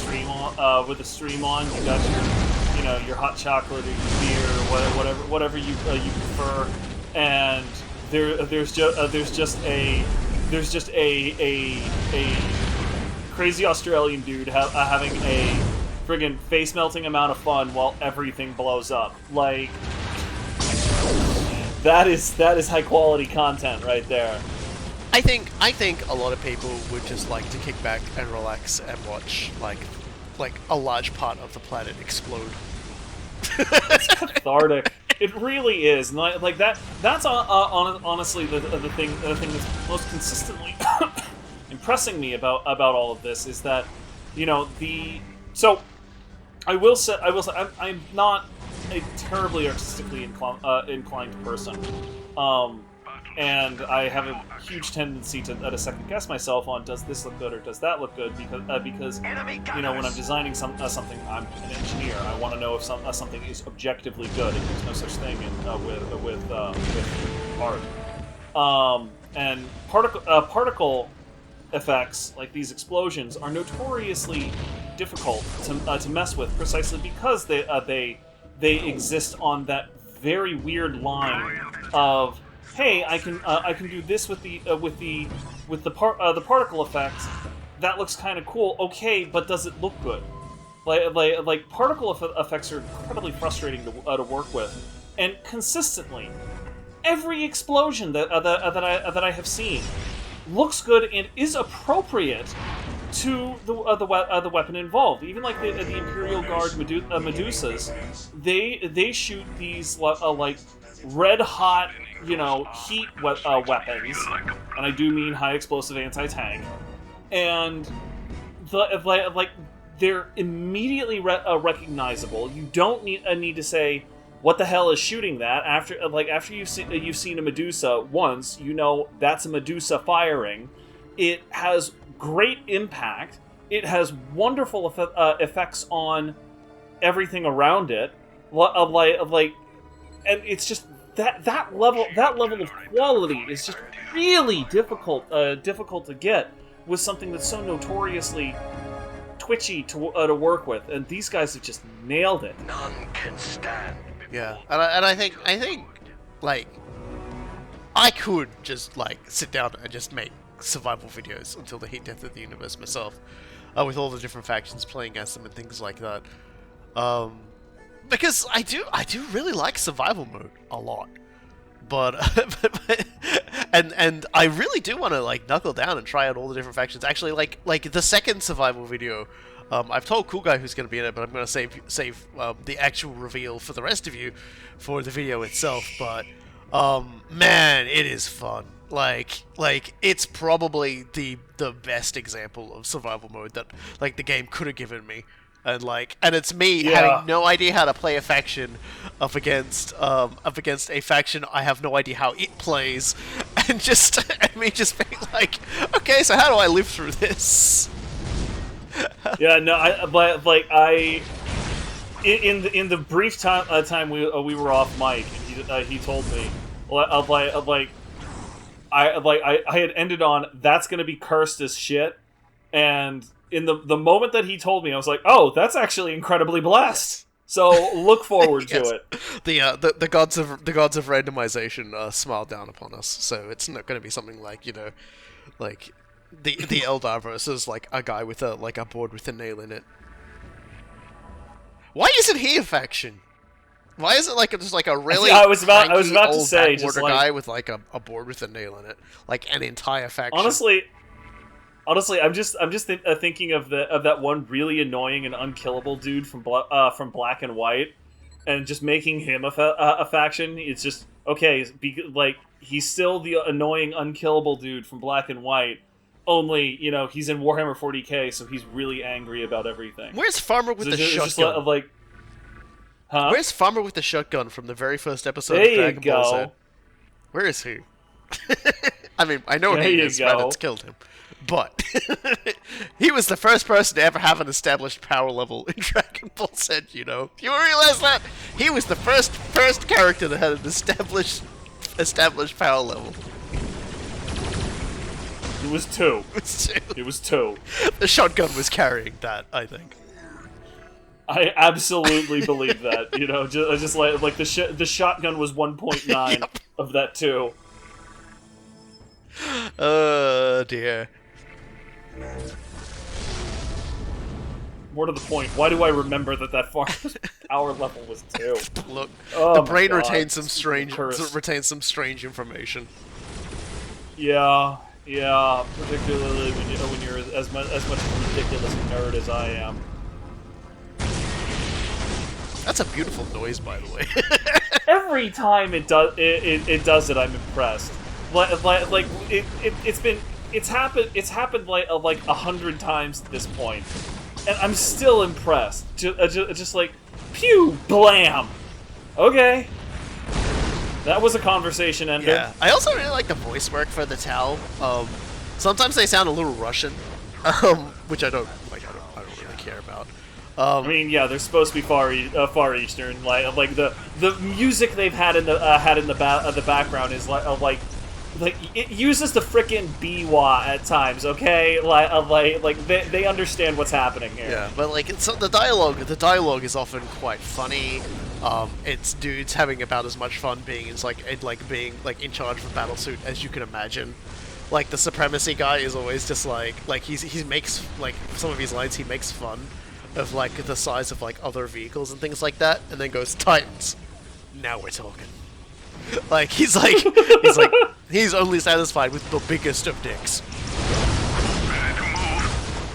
stream on. You got your hot chocolate or your beer or whatever you prefer, and there's just a crazy Australian dude having a friggin' face-melting amount of fun while everything blows up. Like that is high-quality content right there. I think a lot of people would just like to kick back and relax and watch like a large part of the planet explode. It's cathartic. It really is. And like that. That's honestly the thing that's most consistently impressing me about all of this is that, so I will say I'm not a terribly artistically inclined person, and I have a huge tendency to second guess myself on does this look good or does that look good, because when I'm designing something, I'm an engineer. I want to know if something is objectively good, and there's no such thing with art. And particle effects like these explosions are notoriously difficult to mess with, precisely because they exist on that very weird line of, hey, I can do this with the particle effects. That looks kind of cool. Okay, but does it look good? Like particle effects are incredibly frustrating to work with, and consistently, every explosion that I have seen looks good and is appropriate to the weapon involved. Even like the Imperial Guard Medusas, they shoot these like red hot heat weapons, and I do mean high explosive anti-tank, and they're immediately recognizable. You don't need to say what the hell is shooting that after you've seen a Medusa once. That's a Medusa firing. It has great impact. It has wonderful effects on everything around it. And it's just that level of quality is just really difficult to get with something that's so notoriously twitchy to work with. And these guys have just nailed it. None can stand. Yeah, and I think like I could just like sit down and just make survival videos until the heat death of the universe myself, with all the different factions playing as them and things like that. Because I do really like survival mode a lot, but and I really do want to like knuckle down and try out all the different factions. Actually, like the second survival video, I've told Cool Guy who's going to be in it, but I'm going to save the actual reveal for the rest of you for the video itself. But man, it is fun. Like it's probably the best example of survival mode that like the game could have given me. And it's me having no idea how to play a faction up against a faction I have no idea how it plays, and me just being like, okay, so how do I live through this? Yeah, no, in the brief time we were off mic, and he told me, I had ended on that's gonna be cursed as shit, and in the moment that he told me, I was like, oh, that's actually incredibly blessed. So look forward to it. The gods of randomization smile down upon us. So it's not going to be something like, you know, like the Eldar versus like a guy with a board with a nail in it. Why isn't he a faction? Why is it like just like a really I was about to old say backwater just like, guy with like a board with a nail in it, like an entire faction? Honestly, I'm just thinking of that one really annoying and unkillable dude from Black and White, and just making him a faction. It's just okay. Like he's still the annoying unkillable dude from Black and White. Only he's in Warhammer 40k, so he's really angry about everything. Where's Farmer with the shotgun? Huh? Where's Farmer with the shotgun from the very first episode there of Dragon Ball Z? Where is he? I mean, I know he is. Reddit's killed him. But he was the first person to ever have an established power level in Dragon Ball Z, you know? You realize that? He was the first character that had an established power level. It was two. It was two. The shotgun was carrying that, I think. I absolutely believe that. Just like the shotgun was 1.9 Yep. of that too. Oh dear. More to the point, why do I remember that farmer's power level was 2? Look, Oh the my brain God. retains some strange information. Yeah, particularly when you're as much of a ridiculous nerd as I am. That's a beautiful noise, by the way. Every time it does it, I'm impressed. It's happened like 100 times at this point, and I'm still impressed. Just like, pew, blam. Okay, that was a conversation ender. Yeah, I also really like the voice work for the Tau. Sometimes they sound a little Russian, which I don't really care about. I mean, yeah, they're supposed to be far eastern. Like the music they've had in the background is like it uses the frickin' biwa at times. Okay, like they understand what's happening here. Yeah, but like the dialogue is often quite funny. It's dudes having about as much fun being being in charge of a battle suit as you can imagine. Like the supremacy guy is always just like he makes like some of his lines he makes fun of like the size of like other vehicles and things like that, and then goes, Titans, now we're talking. Like he's only satisfied with the biggest of dicks.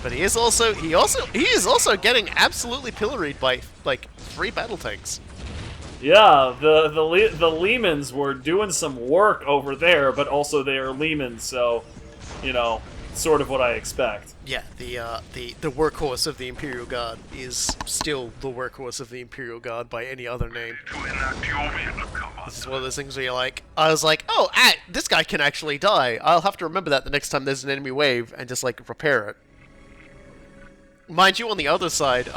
But he is also getting absolutely pilloried by like 3 battle tanks. Yeah, the Lehmans were doing some work over there, but also they are Lehmans, so sort of what I expect. Yeah, the workhorse of the Imperial Guard is still the workhorse of the Imperial Guard by any other name. This is one of those things where I was like, oh, this guy can actually die. I'll have to remember that the next time there's an enemy wave and just like repair it. Mind you, on the other side,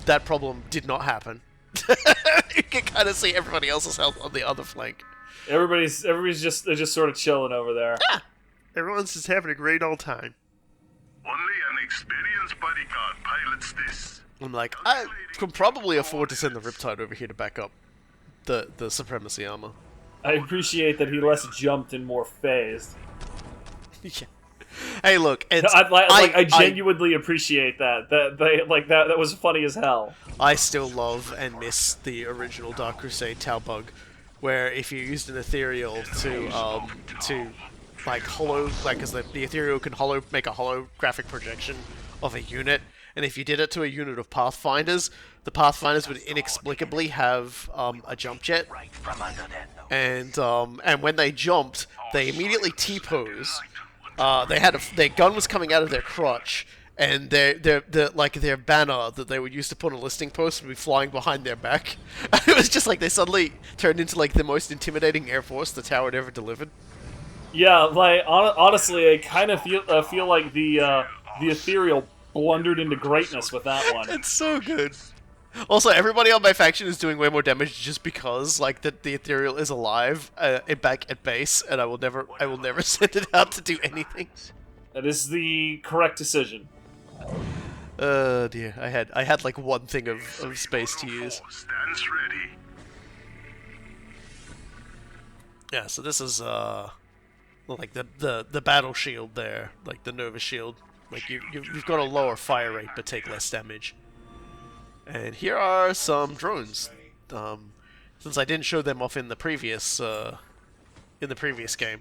that problem did not happen. You can kind of see everybody else's health on the other flank. Everybody's just sort of chilling over there. Ah, everyone's just having a great old time. Only an experienced bodyguard pilots this. I'm like, I can probably afford to send the Riptide over here to back up the Supremacy armor. I appreciate that he less jumped and more phased. Yeah. Hey, look, I genuinely appreciate that. That was funny as hell. I still love and miss the original Dark Crusade Tau bug, where if you used an ethereal to like hollow, like because the ethereal can make a holographic projection of a unit, and if you did it to a unit of pathfinders, the pathfinders would inexplicably have a jump jet, Right from under that nose. and when they jumped, they immediately T-pose. Their gun was coming out of their crotch, and their banner that they would use to put on a listing post would be flying behind their back. It was just like they suddenly turned into like the most intimidating air force the tower had ever delivered. Yeah, like honestly, I kind of feel like the ethereal blundered into greatness with that one. It's so good. Also, everybody on my faction is doing way more damage just because, like, the ethereal is alive back at base, and I will never send it out to do anything. That is the correct decision. Dear, I had like one thing of space to use. Stands ready. Yeah, so this is like the battle shield there, like the Nova shield. Like you've got a lower fire rate but take less damage. And here are some drones. Since I didn't show them off in the previous game,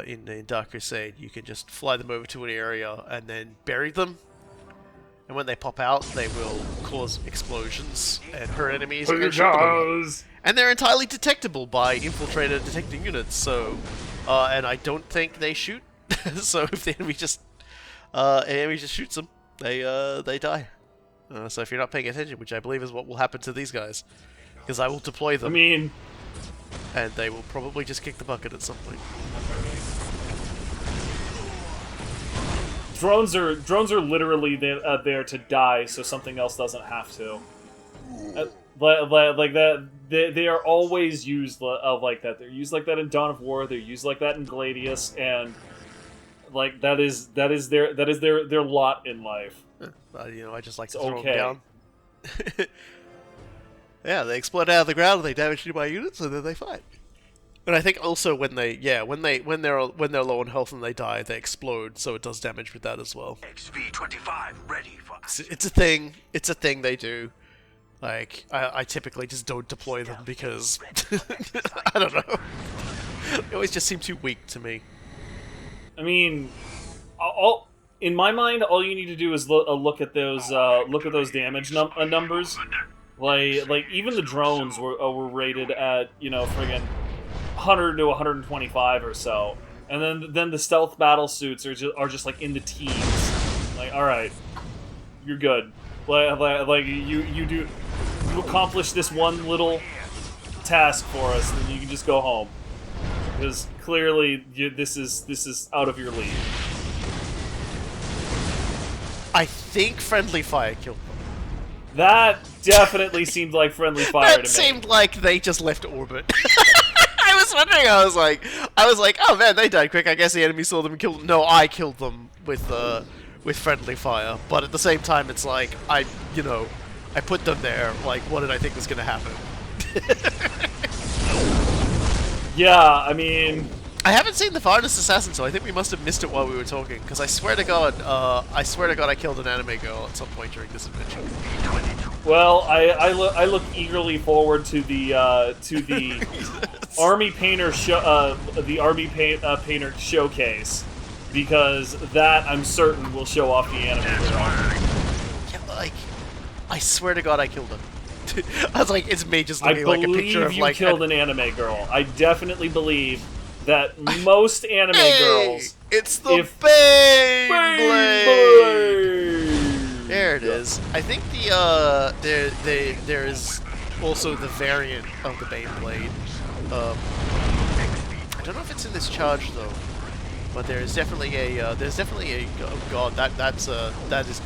in Dark Crusade, you can just fly them over to an area and then bury them. And when they pop out, they will cause explosions and hurt enemies. And they're entirely detectable by infiltrator detecting units. So, and I don't think they shoot. So if the enemy just shoots them, they die. So if you're not paying attention, which I believe is what will happen to these guys, because I will deploy them. I mean, and they will probably just kick the bucket at some point. drones are literally there to die, so something else doesn't have to. Like that, they are always used like that. They're used like that in Dawn of War. They're used like that in Gladius, and like that is their lot in life. You know, I just like to It's throw okay. them down. Yeah, they explode out of the ground, and they damage nearby units, and then they fight. And I think also when they're low on health and they die, they explode, so it does damage with that as well. XV-25 ready for It's a thing. It's a thing they do. Like I typically just don't deploy them because I don't know. They always just seem too weak to me. I mean, in my mind, all you need to do is look at those damage numbers. Like even the drones were rated at, you know, friggin' 100 to 125 or so, and then the stealth battle suits are just like in the teens. Like, all right, you're good. Like you accomplish this one little task for us, and you can just go home, because clearly this is out of your league. I think friendly fire killed them. That definitely seemed like friendly fire to me. That seemed like they just left orbit. I was wondering. I was like, oh man, they died quick. I guess the enemy saw them and killed them. No, I killed them with friendly fire. But at the same time, it's like I put them there. Like, what did I think was gonna happen? Yeah, I mean, I haven't seen the Farthest Assassin, so I think we must have missed it while we were talking. Because I swear to God, I killed an anime girl at some point during this adventure. well, I look eagerly forward to the Army Painter Painter showcase, because that I'm certain will show off the anime girl. Yeah, like, I swear to God, I killed him. I was like, it's me just looking like a picture of you like. killed an anime girl. I definitely believe that most anime girls. It's the if- Beyblade. Beyblade! There it is. I think there is also the variant of the Beyblade. I don't know if it's in this charge though, but there is definitely a oh god, that is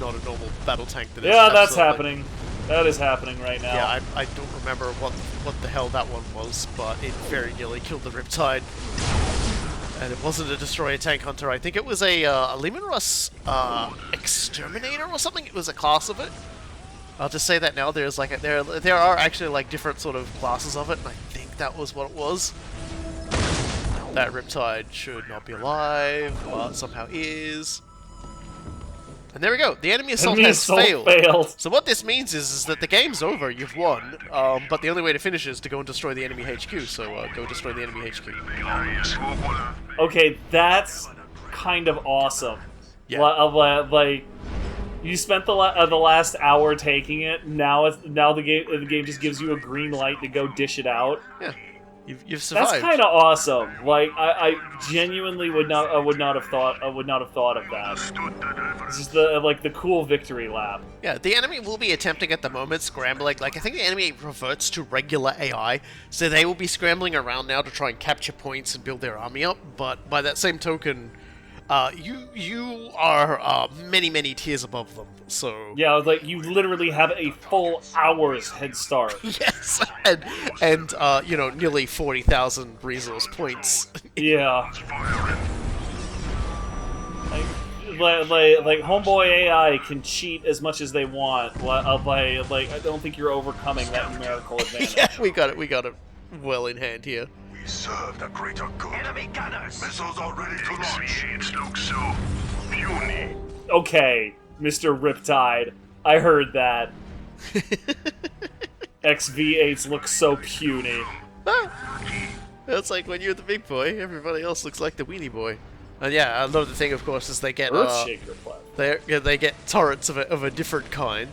not a normal battle tank. That is Yeah, that's absolutely- happening. That is happening right now. Yeah, I don't remember what the hell that one was, but it very nearly killed the Riptide. And it wasn't a Destroyer Tank Hunter. I think it was a Lehman Russ Exterminator or something. It was a class of it. I'll just say that now. There's like there are actually like different sort of classes of it, and I think that was what it was. That Riptide should not be alive, but somehow is. And there we go. The enemy assault has failed. So what this means is that the game's over. You've won. But the only way to finish is to go and destroy the enemy HQ. So go destroy the enemy HQ. Smoke Okay, that's kind of awesome. Yeah. Like, you spent the last hour taking it. Now the game just gives you a green light to go dish it out. Yeah. You've survived. That's kind of awesome. Like, I genuinely would not have thought of that. This is the cool victory lap. Yeah, the enemy will be attempting at the moment, scrambling. Like, I think the enemy reverts to regular AI, so they will be scrambling around now to try and capture points and build their army up. But by that same token, you are many tiers above them. So yeah, like you literally have a full hour's head start. yes, and nearly 40,000 resource points. Yeah. Like homeboy AI can cheat as much as they want. I don't think you're overcoming that numerical advantage. Yeah, we got it well in hand here. We serve the greater good. Enemy gunners. Missiles are ready to launch. It looks so puny. Okay, Mr. Riptide, I heard that. XV8s look so puny. It's like when you're the big boy, everybody else looks like the weenie boy. And yeah, another thing, of course, is they get Earthshaker platform. they get turrets of a different kind,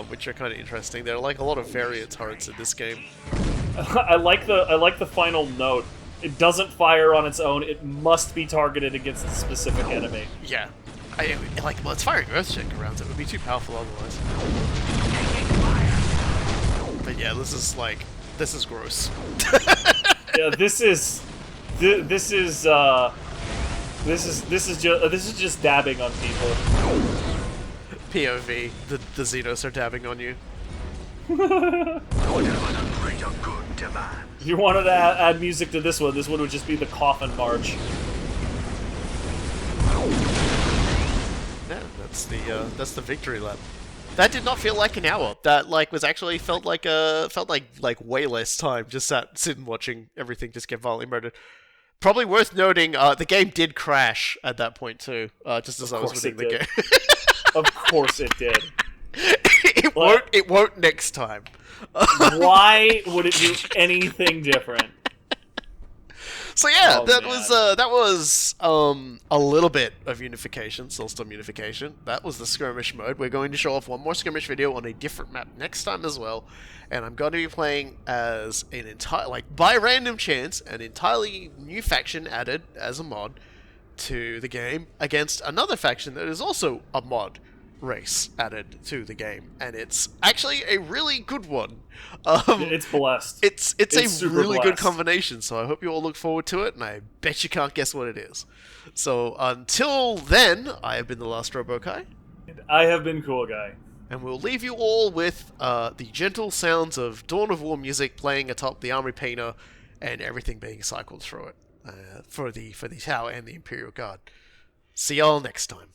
which are kind of interesting. There are like a lot of variant turrets in this game. I like the final note. It doesn't fire on its own. It must be targeted against a specific enemy. Yeah, it's firing Earthshaker rounds. It would be too powerful otherwise. But yeah, this is gross. Yeah, this is just dabbing on people. POV, the Xenos are dabbing on you. If you wanted to add music to this one would just be the coffin march. Yeah, that's the victory lap. That did not feel like an hour. That was actually felt like way less time. Just sitting watching everything just get violently murdered. Probably worth noting, the game did crash at that point too. Just as I was winning the game. Of course it did. It won't next time. Why would it do anything different? So yeah, Oh, that man. was a little bit of Unification, Soulstorm Unification. That was the skirmish mode. We're going to show off one more skirmish video on a different map next time as well, and I'm going to be playing as an entire, by random chance, an entirely new faction added as a mod to the game against another faction that is also a mod race added to the game, and it's actually a really good one. It's blessed. It's a super really good blessed. combination, so I hope you all look forward to it, and I bet you can't guess what it is. So until then, I have been the Last Robokai, I have been Cool Guy. and we'll leave you all with the gentle sounds of Dawn of War music playing atop the Armory Painter, and everything being cycled through it for the Tau and the Imperial Guard. See y'all next time.